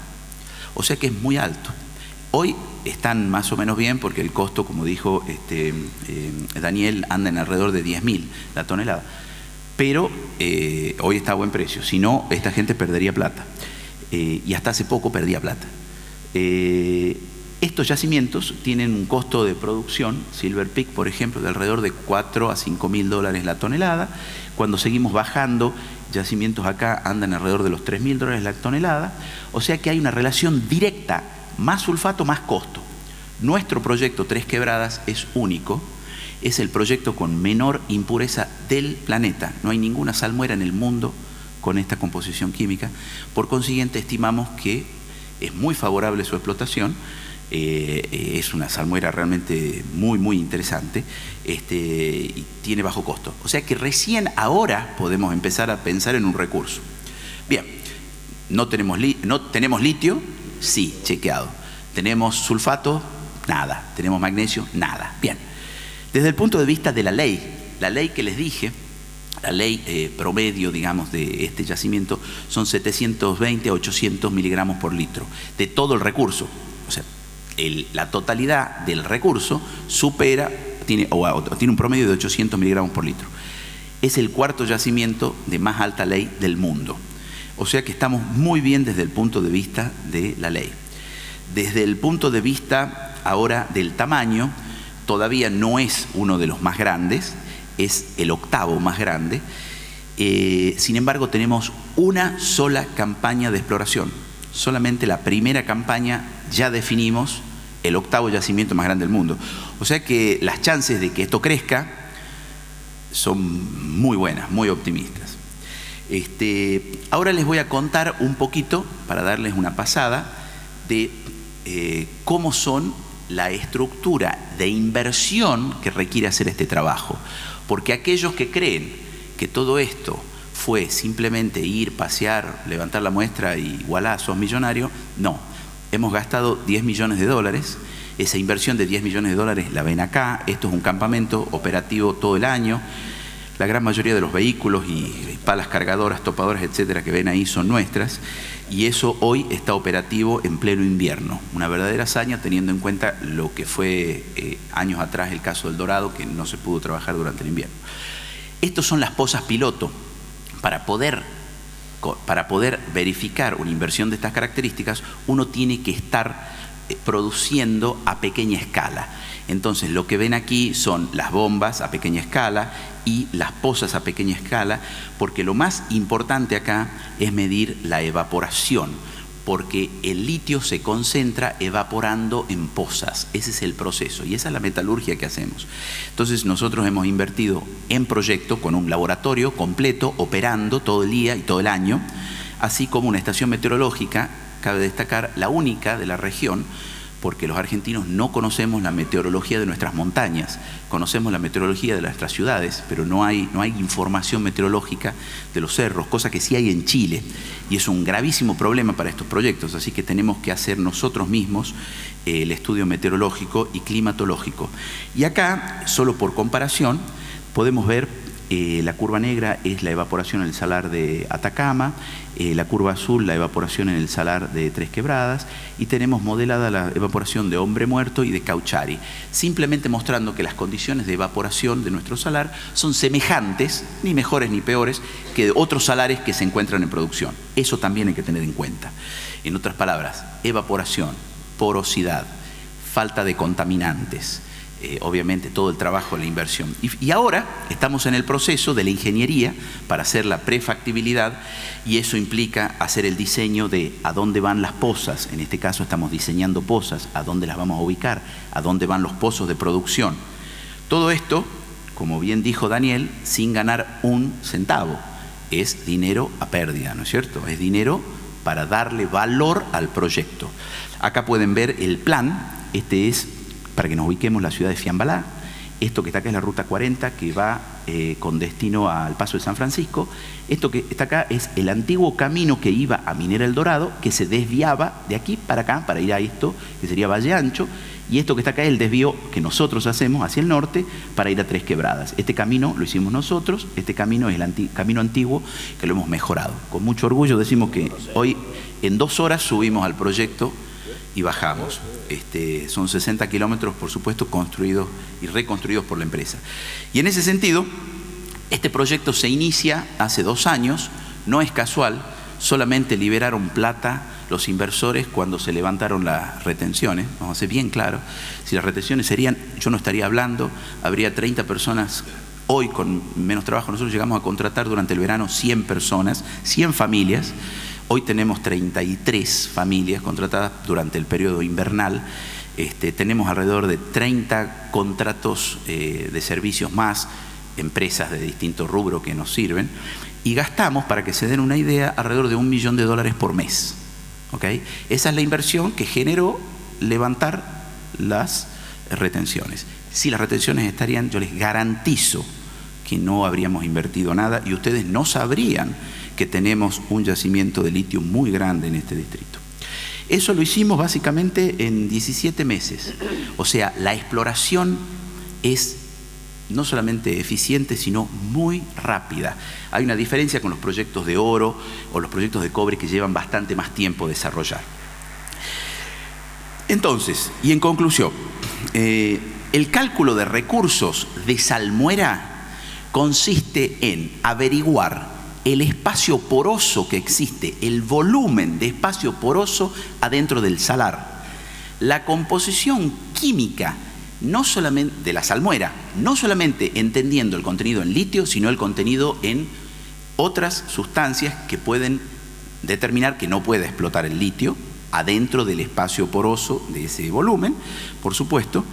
O sea que es muy alto. Hoy están más o menos bien porque el costo, como dijo Daniel, anda en alrededor de 10.000 la tonelada. Pero hoy está a buen precio, si no, esta gente perdería plata. Y hasta hace poco perdía plata. Estos yacimientos tienen un costo de producción, Silver Peak, por ejemplo, de alrededor de 4 a 5 mil dólares la tonelada. Cuando seguimos bajando, yacimientos acá andan alrededor de los 3 mil dólares la tonelada. O sea que hay una relación directa, más sulfato, más costo. Nuestro proyecto Tres Quebradas es único. Es el proyecto con menor impureza del planeta. No hay ninguna salmuera en el mundo con esta composición química. Por consiguiente, estimamos que es muy favorable su explotación. Es una salmuera realmente muy, muy interesante, y tiene bajo costo. O sea que recién ahora podemos empezar a pensar en un recurso. Bien, ¿no tenemos litio? Sí, chequeado. ¿Tenemos sulfato? Nada. ¿Tenemos magnesio? Nada. Bien. Desde el punto de vista de la ley que les dije, la ley promedio, digamos, de este yacimiento son 720 a 800 miligramos por litro de todo el recurso. O sea, la totalidad del recurso tiene un promedio de 800 miligramos por litro. Es el cuarto yacimiento de más alta ley del mundo. O sea que estamos muy bien desde el punto de vista de la ley. Desde el punto de vista ahora del tamaño, todavía no es uno de los más grandes, es el octavo más grande. Sin embargo, tenemos una sola campaña de exploración. Solamente la primera campaña ya definimos el octavo yacimiento más grande del mundo. O sea que las chances de que esto crezca son muy buenas, muy optimistas. Ahora les voy a contar un poquito, para darles una pasada, de cómo son la estructura de inversión que requiere hacer este trabajo. Porque aquellos que creen que todo esto fue simplemente ir, pasear, levantar la muestra y voilà, sos millonario, no. Hemos gastado 10 millones de dólares. Esa inversión de 10 millones de dólares la ven acá. Esto es un campamento operativo todo el año. La gran mayoría de los vehículos y palas cargadoras, topadoras, etcétera, que ven ahí son nuestras. Y eso hoy está operativo en pleno invierno. Una verdadera hazaña teniendo en cuenta lo que fue años atrás el caso del Dorado, que no se pudo trabajar durante el invierno. Estos son las pozas piloto. Para poder verificar una inversión de estas características, uno tiene que estar produciendo a pequeña escala. Entonces, lo que ven aquí son las bombas a pequeña escala y las pozas a pequeña escala, porque lo más importante acá es medir la evaporación, porque el litio se concentra evaporando en pozas. Ese es el proceso y esa es la metalurgia que hacemos. Entonces, nosotros hemos invertido en proyecto con un laboratorio completo, operando todo el día y todo el año, así como una estación meteorológica, cabe destacar, la única de la región, porque los argentinos no conocemos la meteorología de nuestras montañas, conocemos la meteorología de nuestras ciudades, pero no hay información meteorológica de los cerros, cosa que sí hay en Chile, y es un gravísimo problema para estos proyectos, así que tenemos que hacer nosotros mismos el estudio meteorológico y climatológico. Y acá, solo por comparación, podemos ver la curva negra es la evaporación en el salar de Atacama, la curva azul la evaporación en el salar de Tres Quebradas, y tenemos modelada la evaporación de Hombre Muerto y de Cauchari, simplemente mostrando que las condiciones de evaporación de nuestro salar son semejantes, ni mejores ni peores, que de otros salares que se encuentran en producción. Eso también hay que tener en cuenta. En otras palabras, evaporación, porosidad, falta de contaminantes, obviamente todo el trabajo, la inversión. Y ahora estamos en el proceso de la ingeniería para hacer la prefactibilidad, y eso implica hacer el diseño de a dónde van las pozas. En este caso estamos diseñando pozas, a dónde las vamos a ubicar, a dónde van los pozos de producción. Todo esto, como bien dijo Daniel, sin ganar un centavo. Es dinero a pérdida, ¿no es cierto? Es dinero para darle valor al proyecto. Acá pueden ver el plan. Este es para que nos ubiquemos, la ciudad de Fiambalá. Esto que está acá es la ruta 40, que va con destino al Paso de San Francisco. Esto que está acá es el antiguo camino que iba a Minera El Dorado, que se desviaba de aquí para acá, para ir a esto, que sería Valle Ancho. Y esto que está acá es el desvío que nosotros hacemos hacia el norte para ir a Tres Quebradas. Este camino lo hicimos nosotros, este camino es el camino antiguo, que lo hemos mejorado. Con mucho orgullo decimos que hoy en 2 horas subimos al proyecto y bajamos. Son 60 kilómetros, por supuesto, construidos y reconstruidos por la empresa. Y en ese sentido, este proyecto se inicia hace 2 años, no es casual, solamente liberaron plata los inversores cuando se levantaron las retenciones. Vamos a ser bien claros, si las retenciones serían, yo no estaría hablando, habría 30 personas hoy con menos trabajo. Nosotros llegamos a contratar durante el verano 100 personas, 100 familias. Hoy tenemos 33 familias contratadas durante el periodo invernal. Tenemos alrededor de 30 contratos de servicios más, empresas de distintos rubros que nos sirven, y gastamos, para que se den una idea, alrededor de $1 millón por mes. ¿Okay? Esa es la inversión que generó levantar las retenciones. Si las retenciones estarían, yo les garantizo que no habríamos invertido nada y ustedes no sabrían que tenemos un yacimiento de litio muy grande en este distrito. Eso lo hicimos básicamente en 17 meses. O sea, la exploración es no solamente eficiente, sino muy rápida. Hay una diferencia con los proyectos de oro o los proyectos de cobre que llevan bastante más tiempo desarrollar. Entonces, y en conclusión, el cálculo de recursos de salmuera consiste en averiguar el espacio poroso que existe, el volumen de espacio poroso adentro del salar, la composición química no solamente de la salmuera, no solamente entendiendo el contenido en litio, sino el contenido en otras sustancias que pueden determinar que no puede explotar el litio adentro del espacio poroso de ese volumen, por supuesto,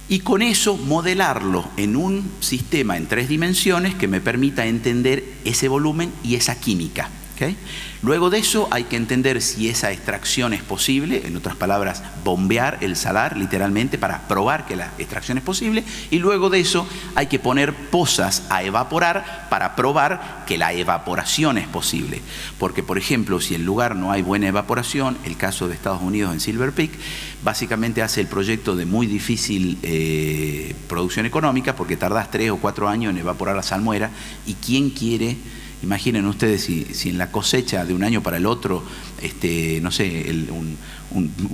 y con eso modelarlo en un sistema en 3 dimensiones que me permita entender ese volumen y esa química. ¿Okay? Luego de eso hay que entender si esa extracción es posible, en otras palabras, bombear el salar literalmente para probar que la extracción es posible, y luego de eso hay que poner pozas a evaporar para probar que la evaporación es posible. Porque, por ejemplo, si en el lugar no hay buena evaporación, el caso de Estados Unidos en Silver Peak, básicamente hace el proyecto de muy difícil producción económica, porque tardás 3 o 4 años en evaporar la salmuera, y ¿quién quiere? Imaginen ustedes si en la cosecha de un año para el otro, no sé,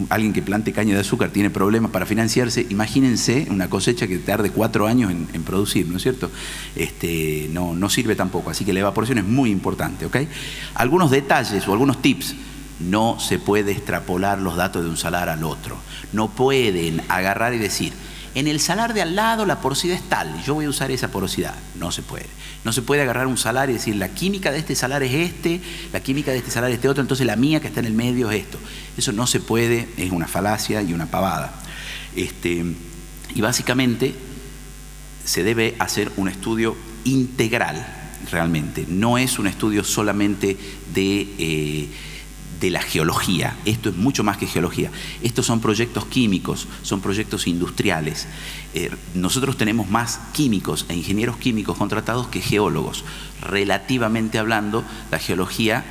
alguien que plante caña de azúcar tiene problemas para financiarse. Imagínense una cosecha que tarde 4 años en producir, ¿no es cierto? No sirve tampoco, así que la evaporación es muy importante, ¿ok? Algunos detalles o algunos tips: no se puede extrapolar los datos de un salar al otro. No pueden agarrar y decir, en el salar de al lado la porosidad es tal, yo voy a usar esa porosidad. No se puede. No se puede agarrar un salar y decir, la química de este salar es la química de este salar es este otro, entonces la mía que está en el medio es esto. Eso no se puede, es una falacia y una pavada. Y básicamente se debe hacer un estudio integral, realmente. No es un estudio solamente de la geología. Esto es mucho más que geología. Estos son proyectos químicos, son proyectos industriales. Nosotros tenemos más químicos e ingenieros químicos contratados que geólogos. Relativamente hablando, la geología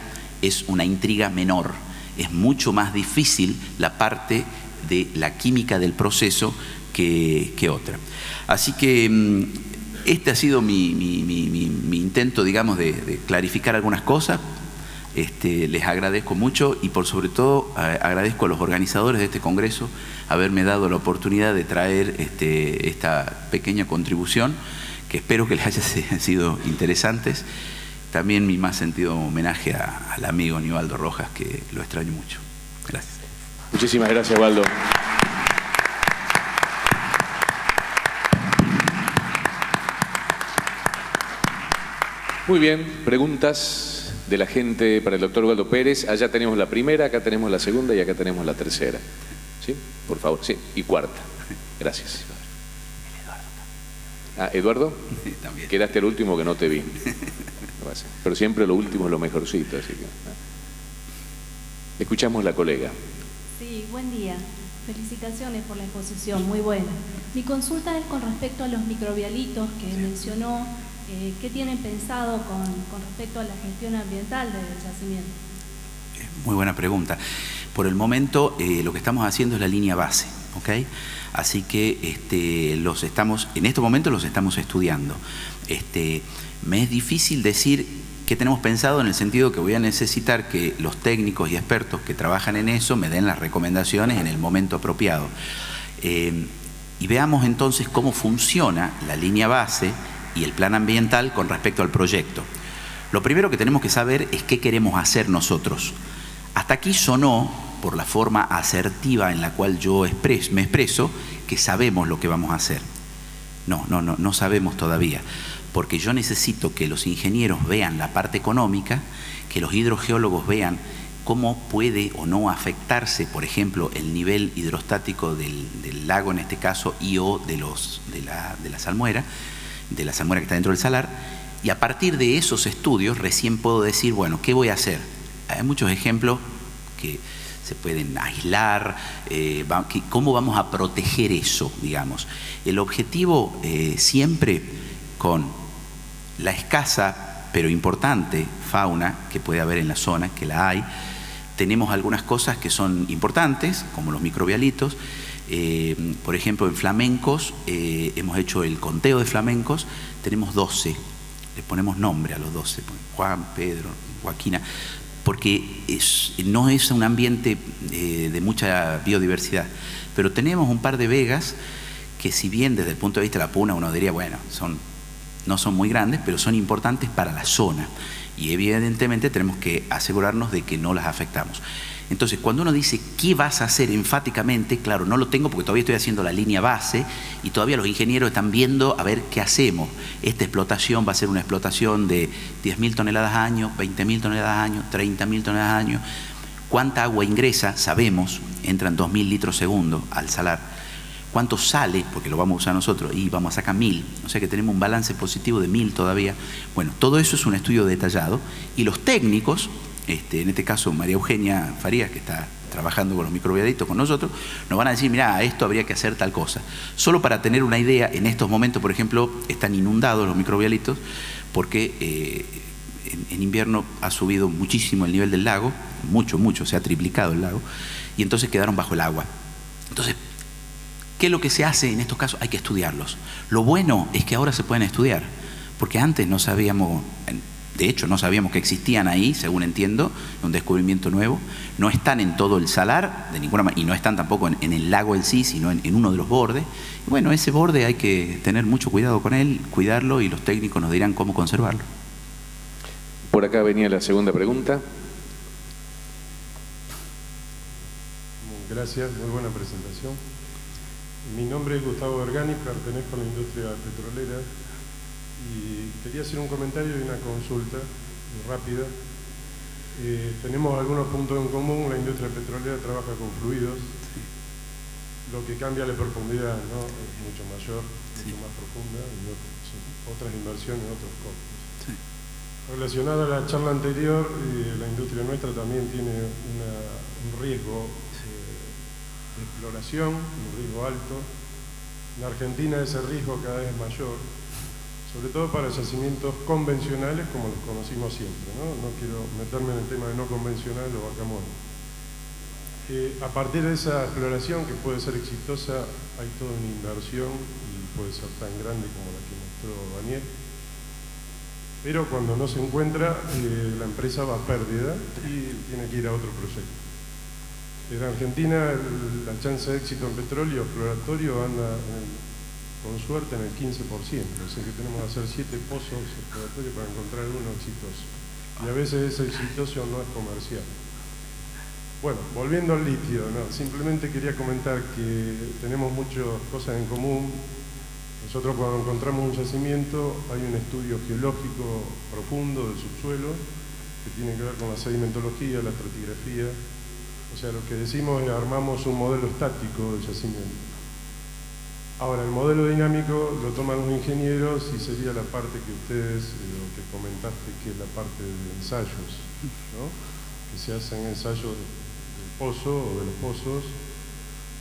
es una intriga menor. Es mucho más difícil la parte de la química del proceso que otra. Así que este ha sido mi intento, digamos, de clarificar algunas cosas. Les agradezco mucho y por sobre todo agradezco a los organizadores de este congreso haberme dado la oportunidad de traer esta pequeña contribución, que espero que les haya sido interesantes. También mi más sentido homenaje al amigo Nivaldo Rojas, que lo extraño mucho. Gracias. Muchísimas gracias, Waldo. Muy bien, preguntas de la gente para el doctor Waldo Pérez. Allá tenemos la primera, acá tenemos la segunda y acá tenemos la tercera. ¿Sí? Por favor, sí. Y cuarta. Gracias. ¿Eduardo? Sí, también. Quedaste el último que no te vi. Pero siempre lo último es lo mejorcito, así que... Escuchamos la colega. Sí, buen día. felicitaciones por la exposición, muy buena. Mi consulta es con respecto a los microbialitos que mencionó. ¿Qué tienen pensado con respecto a la gestión ambiental del yacimiento? Muy buena pregunta. Por el momento lo que estamos haciendo es la línea base, ¿ok? Así que en estos momentos los estamos estudiando. Me es difícil decir qué tenemos pensado en el sentido que voy a necesitar que los técnicos y expertos que trabajan en eso me den las recomendaciones en el momento apropiado. Y veamos entonces cómo funciona la línea base y el plan ambiental con respecto al proyecto. Lo primero que tenemos que saber es qué queremos hacer nosotros. Hasta aquí sonó, por la forma asertiva en la cual yo me expreso, que sabemos lo que vamos a hacer. No sabemos todavía, porque yo necesito que los ingenieros vean la parte económica, que los hidrogeólogos vean cómo puede o no afectarse, por ejemplo, el nivel hidrostático del lago, en este caso, y/o de la salmuera que está dentro del salar, y a partir de esos estudios recién puedo decir, bueno, ¿qué voy a hacer? Hay muchos ejemplos que se pueden aislar, ¿cómo vamos a proteger eso, digamos? El objetivo siempre con la escasa pero importante fauna que puede haber en la zona, que la hay, tenemos algunas cosas que son importantes, como los microbialitos. Por ejemplo, en flamencos, hemos hecho el conteo de flamencos, tenemos 12, le ponemos nombre a los 12, Juan, Pedro, Joaquina, porque no es un ambiente de mucha biodiversidad, pero tenemos un par de vegas que, si bien desde el punto de vista de la puna uno diría, bueno, no son muy grandes, pero son importantes para la zona, y evidentemente tenemos que asegurarnos de que no las afectamos. Entonces, cuando uno dice ¿qué vas a hacer enfáticamente? Claro, no lo tengo porque todavía estoy haciendo la línea base y todavía los ingenieros están viendo a ver qué hacemos. Esta explotación va a ser una explotación de 10.000 toneladas al año, 20.000 toneladas al año, 30.000 toneladas al año. ¿Cuánta agua ingresa? Sabemos, entran 2.000 litros segundo al salar. ¿Cuánto sale? Porque lo vamos a usar nosotros y vamos a sacar 1.000. O sea que tenemos un balance positivo de 1.000 todavía. Bueno, todo eso es un estudio detallado y los técnicos, en este caso María Eugenia Farías, que está trabajando con los microbialitos con nosotros, nos van a decir, mira, esto habría que hacer tal cosa. Solo para tener una idea, en estos momentos, por ejemplo, están inundados los microbialitos porque en invierno ha subido muchísimo el nivel del lago, mucho, se ha triplicado el lago, y entonces quedaron bajo el agua. Entonces, ¿qué es lo que se hace en estos casos? Hay que estudiarlos. Lo bueno es que ahora se pueden estudiar, porque antes no sabíamos. De hecho, no sabíamos que existían ahí, según entiendo, un descubrimiento nuevo. No están en todo el salar, de ninguna manera, y no están tampoco en el lago en sí, sino en uno de los bordes. Y bueno, ese borde hay que tener mucho cuidado con él, cuidarlo, y los técnicos nos dirán cómo conservarlo. Por acá venía la segunda pregunta. Gracias, muy buena presentación. Mi nombre es Gustavo Bergani, pertenezco a la industria petrolera. Y quería hacer un comentario y una consulta muy rápida. Tenemos algunos puntos en común. La industria petrolera trabaja con fluidos, lo que cambia la profundidad, ¿no? Es mucho mayor, mucho más profunda, y otras inversiones, otros costos. Sí. Relacionado a la charla anterior, la industria nuestra también tiene un riesgo de exploración, un riesgo alto. En Argentina ese riesgo cada vez es mayor, sobre todo para yacimientos convencionales como los conocimos siempre, ¿no? No quiero meterme en el tema de no convencional o vacamuertos. A partir de esa exploración, que puede ser exitosa, hay toda una inversión y puede ser tan grande como la que mostró Daniel. Pero cuando no se encuentra, la empresa va a pérdida y tiene que ir a otro proyecto. En Argentina, la chance de éxito en petróleo exploratorio anda con suerte en el 15%, o sea que tenemos que hacer 7 pozos exploratorios para encontrar uno exitoso. Y a veces ese exitoso no es comercial. Bueno, volviendo al litio, ¿no? Simplemente quería comentar que tenemos muchas cosas en común. Nosotros cuando encontramos un yacimiento hay un estudio geológico profundo del subsuelo que tiene que ver con la sedimentología, la estratigrafía. O sea, lo que decimos es armamos un modelo estático del yacimiento. Ahora, el modelo dinámico lo toman los ingenieros y sería la parte que ustedes, lo que comentaste, que es la parte de ensayos, ¿no? Que se hacen ensayos del pozo o de los pozos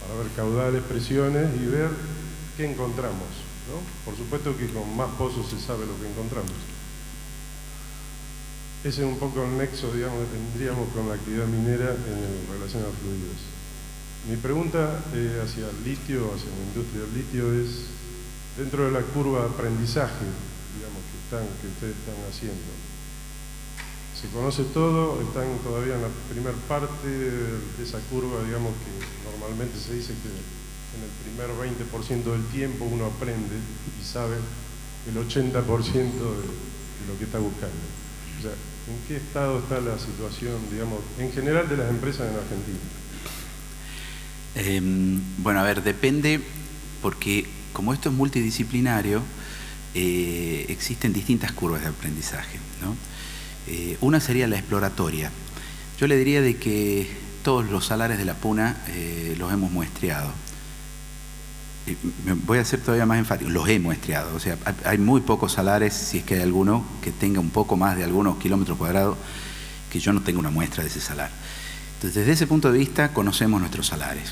para ver caudales, presiones y ver qué encontramos, ¿no? Por supuesto que con más pozos se sabe lo que encontramos. Ese es un poco el nexo, digamos, que tendríamos con la actividad minera en relación a fluidos. Mi pregunta hacia el litio, hacia la industria del litio es, dentro de la curva de aprendizaje, digamos, que ustedes están haciendo, ¿se conoce todo? ¿Están todavía en la primera parte de esa curva, digamos, que normalmente se dice que en el primer 20% del tiempo uno aprende y sabe el 80% de lo que está buscando? O sea, ¿en qué estado está la situación, digamos, en general de las empresas en Argentina? Bueno, a ver, depende, porque como esto es multidisciplinario, existen distintas curvas de aprendizaje, ¿no? Una sería la exploratoria. Yo le diría de que todos los salares de la Puna los hemos muestreado. Voy a ser todavía más enfático, los he muestreado. O sea, hay muy pocos salares, si es que hay alguno que tenga un poco más de algunos kilómetros cuadrados, que yo no tenga una muestra de ese salar. Entonces, desde ese punto de vista, conocemos nuestros salares.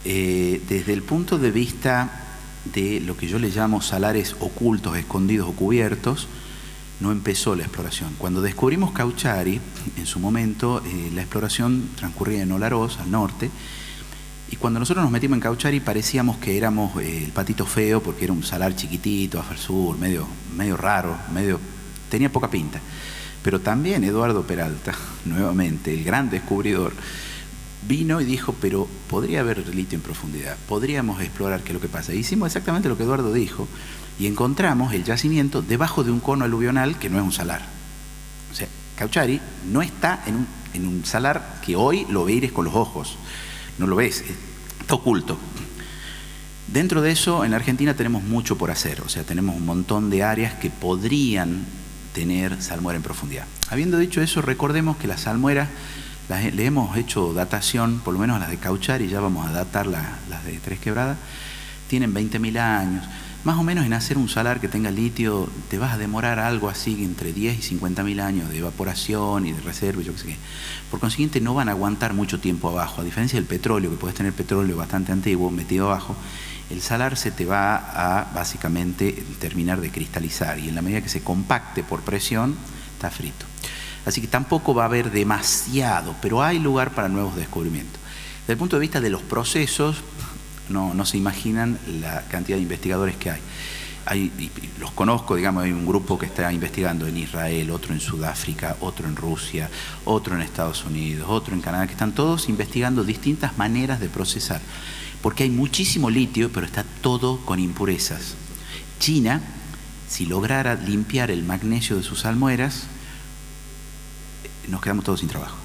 Desde el punto de vista de lo que yo le llamo salares ocultos, escondidos o cubiertos, no empezó la exploración. Cuando descubrimos Cauchari, en su momento, la exploración transcurría en Olaroz, al norte, y cuando nosotros nos metimos en Cauchari parecíamos que éramos el patito feo, porque era un salar chiquitito, hacia el sur, medio raro, tenía poca pinta. Pero también Eduardo Peralta, nuevamente, el gran descubridor, vino y dijo, pero podría haber litio en profundidad, podríamos explorar qué es lo que pasa. Hicimos exactamente lo que Eduardo dijo y encontramos el yacimiento debajo de un cono aluvional que no es un salar. O sea, Cauchari no está en un salar que hoy lo veis con los ojos, no lo ves, está oculto. Dentro de eso, en Argentina tenemos mucho por hacer, o sea, tenemos un montón de áreas que podrían tener salmuera en profundidad. Habiendo dicho eso, recordemos que las salmueras le hemos hecho datación, por lo menos a las de Cauchari, ya vamos a datar las de Tres Quebradas, tienen 20.000 años. Más o menos en hacer un salar que tenga litio te vas a demorar algo así entre 10 y 50.000 años de evaporación y de reserva y yo qué sé qué. Por consiguiente no van a aguantar mucho tiempo abajo, a diferencia del petróleo, que puedes tener petróleo bastante antiguo metido abajo. El salar se te va a básicamente terminar de cristalizar y en la medida que se compacte por presión está frito. Así que tampoco va a haber demasiado, pero hay lugar para nuevos descubrimientos. Desde el punto de vista de los procesos, no se imaginan la cantidad de investigadores que hay. Los conozco, digamos, hay un grupo que está investigando en Israel, otro en Sudáfrica, otro en Rusia, otro en Estados Unidos, otro en Canadá, que están todos investigando distintas maneras de procesar. Porque hay muchísimo litio, pero está todo con impurezas. China, si lograra limpiar el magnesio de sus salmueras, nos quedamos todos sin trabajo.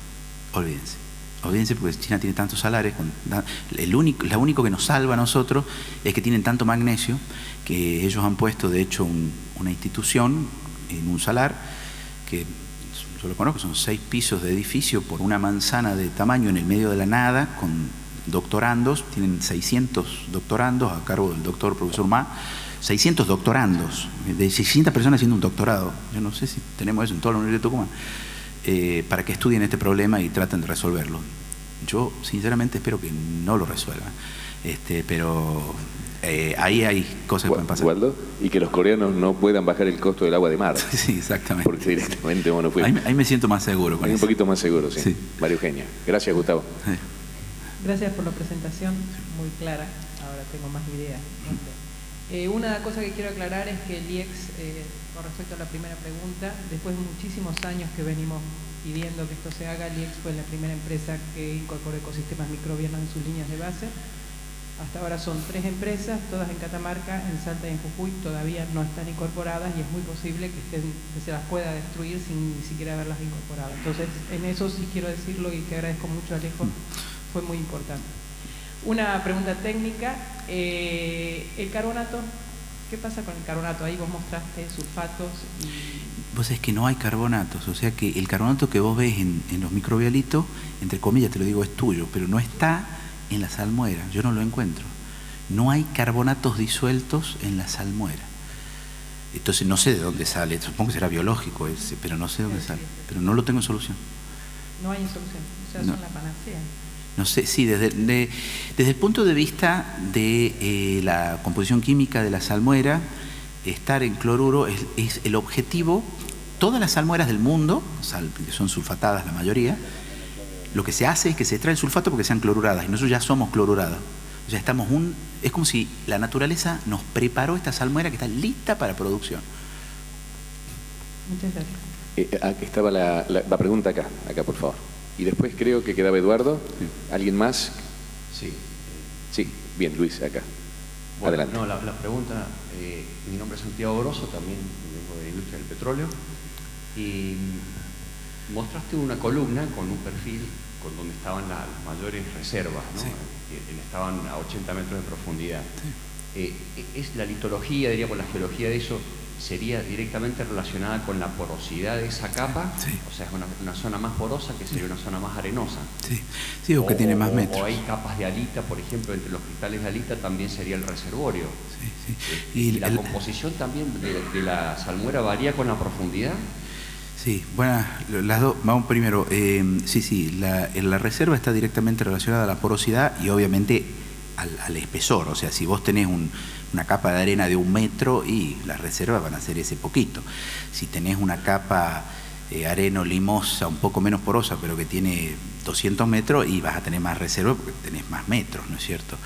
Olvídense porque China tiene tantos salares. Lo único que nos salva a nosotros es que tienen tanto magnesio que ellos han puesto, de hecho, una institución en un salar que yo lo conozco, son 6 pisos de edificio por una manzana de tamaño en el medio de la nada, con doctorandos, tienen 600 doctorandos a cargo del profesor Ma, 600 doctorandos, de 600 personas haciendo un doctorado. Yo no sé si tenemos eso en toda la Universidad de Tucumán, para que estudien este problema y traten de resolverlo. Yo sinceramente espero que no lo resuelvan, pero ahí hay cosas que pueden pasar. Waldo, y que los coreanos no puedan bajar el costo del agua de mar. Sí, exactamente. Porque directamente bueno fue. Ahí me siento más seguro con un eso. poquito más seguro, sí. Sí. María Eugenia. Gracias, Gustavo. Sí. Gracias por la presentación, muy clara. Ahora tengo más ideas. Una cosa que quiero aclarar es que el IEX, con respecto a la primera pregunta, después de muchísimos años que venimos pidiendo que esto se haga, el IEX fue la primera empresa que incorporó ecosistemas microbianos en sus líneas de base. Hasta ahora son 3 empresas, todas en Catamarca, en Salta y en Jujuy, todavía no están incorporadas y es muy posible que se las pueda destruir sin ni siquiera haberlas incorporado. Entonces, en eso sí quiero decirlo y que agradezco mucho a Alejo, fue muy importante. Una pregunta técnica, el carbonato, ¿qué pasa con el carbonato? Ahí vos mostraste sulfatos y... Vos es que no hay carbonatos, o sea que el carbonato que vos ves en los microbialitos, entre comillas te lo digo, es tuyo, pero no está en la salmuera, yo no lo encuentro. No hay carbonatos disueltos en la salmuera. Entonces no sé de dónde sale, supongo que será biológico ese, pero no sé de dónde sale, pero no lo tengo en solución. No hay en solución, o sea, No. son la panacea. No sé, sí, desde el punto de vista de la composición química de la salmuera, estar en cloruro es el objetivo. Todas las salmueras del mundo, que son sulfatadas la mayoría, lo que se hace es que se extrae el sulfato porque sean cloruradas, y nosotros ya somos clorurados. O sea, es como si la naturaleza nos preparó esta salmuera que está lista para producción. Muchas gracias. Aquí estaba la pregunta acá, por favor. Y después creo que quedaba Eduardo. ¿Alguien más? Sí. Sí, bien, Luis, acá. Bueno, adelante. no, la pregunta, mi nombre es Santiago Grosso, también vengo de la industria del petróleo, y mostraste una columna con un perfil con donde estaban las mayores reservas, ¿no? Sí. Estaban a 80 metros de profundidad. Sí. ¿Es la litología, diríamos, la geología de eso, sería directamente relacionada con la porosidad de esa capa? Sí. O sea, es una zona más porosa que sería una zona más arenosa. Sí, o que tiene más metros. O hay capas de alita, por ejemplo, entre los cristales de alita también sería el reservorio. Sí, sí. ¿Y la composición también de la salmuera varía con la profundidad? Sí, bueno, las dos, vamos primero. La reserva está directamente relacionada a la porosidad y obviamente al espesor. O sea, si vos tenés una capa de arena de 1 metro, y las reservas van a ser ese poquito. Si tenés una capa areno-limosa un poco menos porosa, pero que tiene 200 metros, y vas a tener más reserva porque tenés más metros, ¿no es cierto?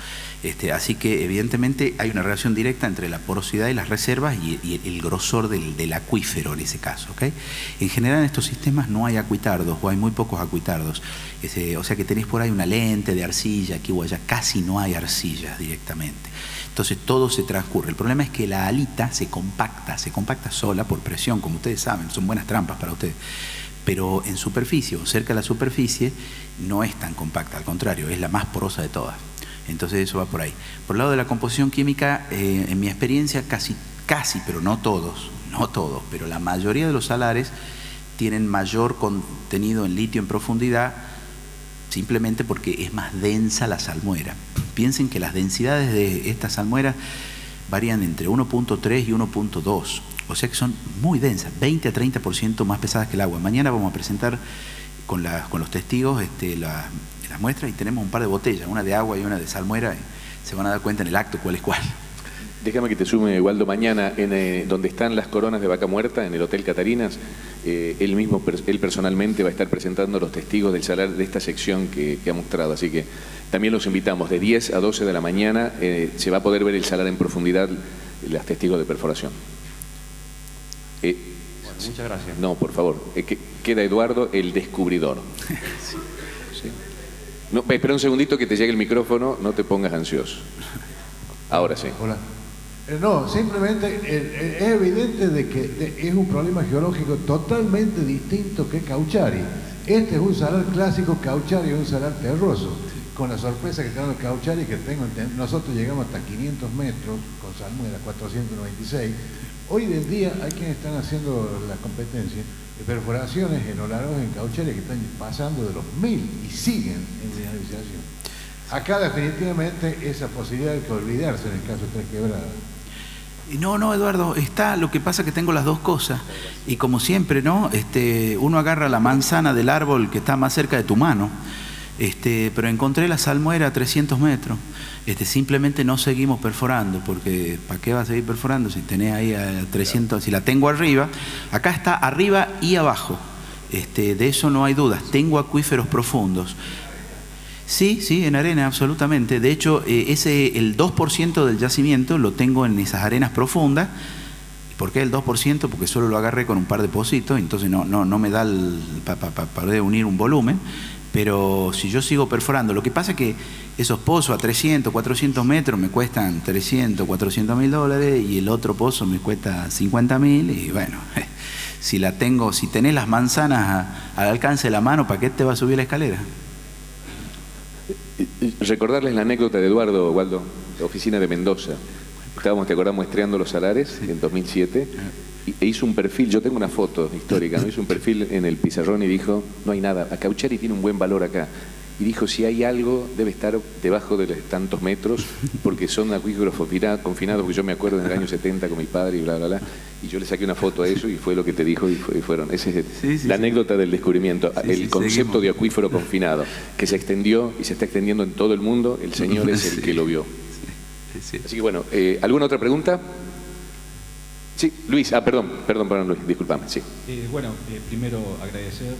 Así que evidentemente hay una relación directa entre la porosidad y las reservas y el grosor del acuífero en ese caso, ¿ok? En general en estos sistemas no hay acuitardos, o hay muy pocos acuitardos. O sea que tenés por ahí una lente de arcilla, aquí o allá, casi no hay arcillas directamente. Entonces todo se transcurre. El problema es que la alita se compacta sola por presión, como ustedes saben, son buenas trampas para ustedes. Pero en superficie o cerca de la superficie no es tan compacta, al contrario, es la más porosa de todas. Entonces eso va por ahí. Por el lado de la composición química, en mi experiencia casi, pero no todos, pero la mayoría de los salares tienen mayor contenido en litio en profundidad, simplemente porque es más densa la salmuera. Piensen que las densidades de estas salmueras varían entre 1.3 y 1.2, o sea que son muy densas, 20 a 30% más pesadas que el agua. Mañana vamos a presentar con los testigos las muestras, y tenemos un par de botellas, una de agua y una de salmuera, y se van a dar cuenta en el acto cuál es cuál. Déjame que te sume, Waldo, mañana donde están las coronas de vaca muerta, en el Hotel Catarinas, él personalmente va a estar presentando los testigos del salar de esta sección que ha mostrado, así que también los invitamos, de 10 a 12 de la mañana se va a poder ver el salar en profundidad, los testigos de perforación. Bueno, muchas gracias. No, por favor, queda Eduardo, el descubridor. Sí. ¿Sí? No, espera un segundito que te llegue el micrófono, no te pongas ansioso. Ahora sí. Hola. No, simplemente es evidente de que es un problema geológico totalmente distinto que Cauchari. Este es un salar clásico, Cauchari es un salar terroso. Con la sorpresa que tenemos el Cauchari, que nosotros llegamos hasta 500 metros, con salmuera 496. Hoy en día hay quienes están haciendo la competencia de perforaciones en Olaroz, en Cauchari, que están pasando de los 1000 y siguen en mineralización. Acá definitivamente esa posibilidad hay que olvidarse en el caso de Tres Quebradas. No, Eduardo, lo que pasa es que tengo las dos cosas, y como siempre, ¿no? Uno agarra la manzana del árbol que está más cerca de tu mano, pero encontré la salmuera a 300 metros, simplemente no seguimos perforando, porque ¿para qué vas a seguir perforando si tenés ahí a 300? Si la tengo arriba, acá está arriba y abajo, de eso no hay dudas, tengo acuíferos profundos. Sí, en arena, absolutamente. De hecho, el 2% del yacimiento lo tengo en esas arenas profundas. ¿Por qué el 2%? Porque solo lo agarré con un par de pocitos, entonces no me da para poder unir un volumen. Pero si yo sigo perforando, lo que pasa es que esos pozos a 300, 400 metros me cuestan 300, 400 mil dólares, y el otro pozo me cuesta 50 mil, y bueno, si tenés las manzanas al alcance de la mano, ¿para qué te va a subir la escalera? Recordarles la anécdota de Eduardo, Waldo, la oficina de Mendoza. Estábamos, ¿te acordás?, muestreando los salares en 2007, e hizo un perfil, yo tengo una foto histórica, ¿no? Hizo un perfil en el pizarrón y dijo, no hay nada, Cauchari tiene un buen valor acá. y dijo, si hay algo, debe estar debajo de tantos metros, porque son acuíferos confinados, porque yo me acuerdo en el año 70 con mi padre y bla, bla, bla, y yo le saqué una foto a eso y fue lo que te dijo y fueron. Esa es la anécdota del descubrimiento, el concepto de acuífero confinado, que se extendió y se está extendiendo en todo el mundo, el señor es el que lo vio. Así que bueno, ¿alguna otra pregunta? Sí, Luis, perdón Luis, discúlpame, sí. Primero agradecer,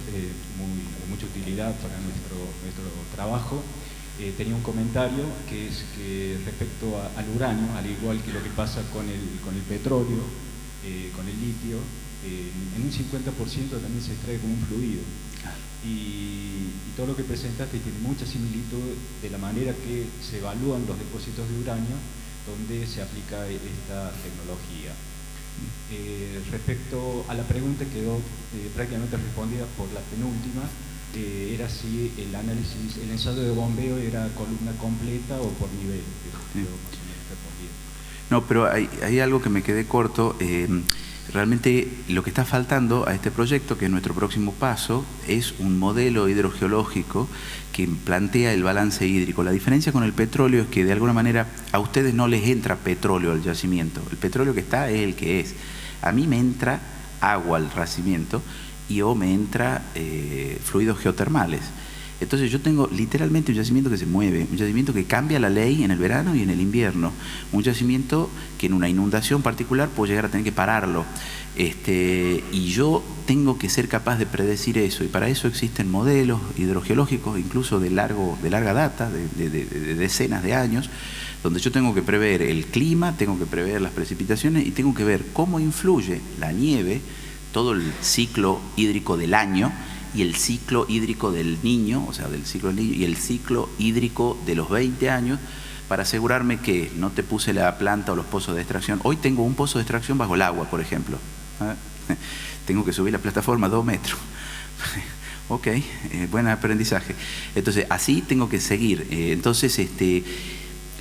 mucha utilidad para nuestro trabajo. Tenía un comentario que es que respecto al uranio, al igual que lo que pasa con el petróleo, con el litio, en un 50% también se extrae como un fluido. Y todo lo que presentaste tiene mucha similitud de la manera que se evalúan los depósitos de uranio donde se aplica esta tecnología. Respecto a la pregunta quedó prácticamente respondida por la penúltima, era si el ensayo de bombeo era columna completa o por nivel. No, pero hay algo que me quedé corto. Realmente lo que está faltando a este proyecto, que es nuestro próximo paso, es un modelo hidrogeológico que plantea el balance hídrico. La diferencia con el petróleo es que de alguna manera a ustedes no les entra petróleo al yacimiento. El petróleo que está es el que es. A mí me entra agua al yacimiento o me entra fluidos geotermales. Entonces yo tengo literalmente un yacimiento que se mueve, un yacimiento que cambia la ley en el verano y en el invierno, un yacimiento que en una inundación particular puedo llegar a tener que pararlo. Y yo tengo que ser capaz de predecir eso, y para eso existen modelos hidrogeológicos, incluso de larga data, de decenas de años, donde yo tengo que prever el clima, tengo que prever las precipitaciones y tengo que ver cómo influye la nieve, todo el ciclo hídrico del año, y el ciclo hídrico del niño, o sea, del ciclo del niño, y el ciclo hídrico de los 20 años, para asegurarme que no te puse la planta o los pozos de extracción. Hoy tengo un pozo de extracción bajo el agua, por ejemplo. Tengo que subir la plataforma 2 metros. Ok, buen aprendizaje. Entonces, así tengo que seguir. Entonces,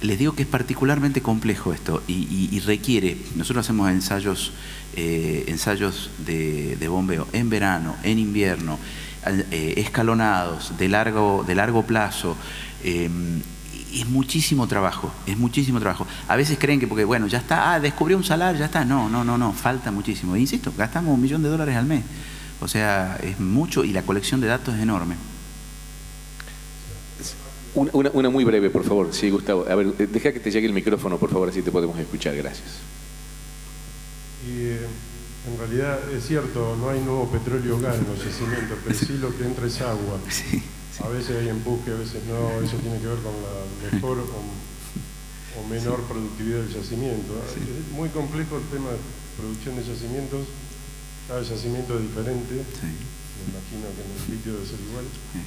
les digo que es particularmente complejo esto y requiere, nosotros hacemos ensayos de bombeo en verano, en invierno, escalonados, de largo plazo. Es muchísimo trabajo, es muchísimo trabajo. A veces creen que porque, bueno, ya está, descubrió un salar, ya está. No, falta muchísimo. Insisto, gastamos $1 millón al mes. O sea, es mucho y la colección de datos es enorme. Una muy breve, por favor. Sí, Gustavo. A ver, deja que te llegue el micrófono, por favor, así te podemos escuchar. Gracias. En realidad es cierto, no hay nuevo petróleo gas en los yacimientos, pero sí lo que entra es agua. Sí. A veces hay empuje, a veces no. Eso tiene que ver con la mejor o menor productividad del yacimiento. Sí. Es muy complejo el tema de producción de yacimientos. Cada yacimiento es diferente. Sí. Me imagino que en el litio debe ser igual. Sí.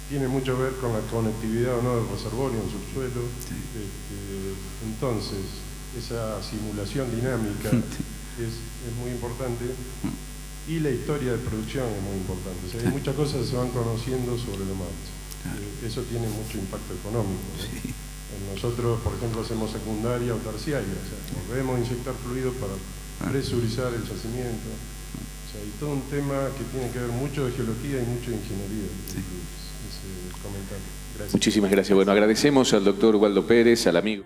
Tiene mucho que ver con la conectividad o no del reservorio en subsuelo. Sí. Entonces, esa simulación dinámica es muy importante. Y la historia de producción es muy importante. O sea, hay muchas cosas que se van conociendo sobre la marcha. Eso tiene mucho impacto económico, ¿no? Sí. Nosotros, por ejemplo, hacemos secundaria o terciaria. O sea, volvemos a inyectar fluidos para presurizar el yacimiento. O sea, hay todo un tema que tiene que ver mucho de geología y mucho de ingeniería. Sí. Ese comentario. Gracias. Muchísimas gracias. Bueno, agradecemos al doctor Waldo Pérez, al amigo.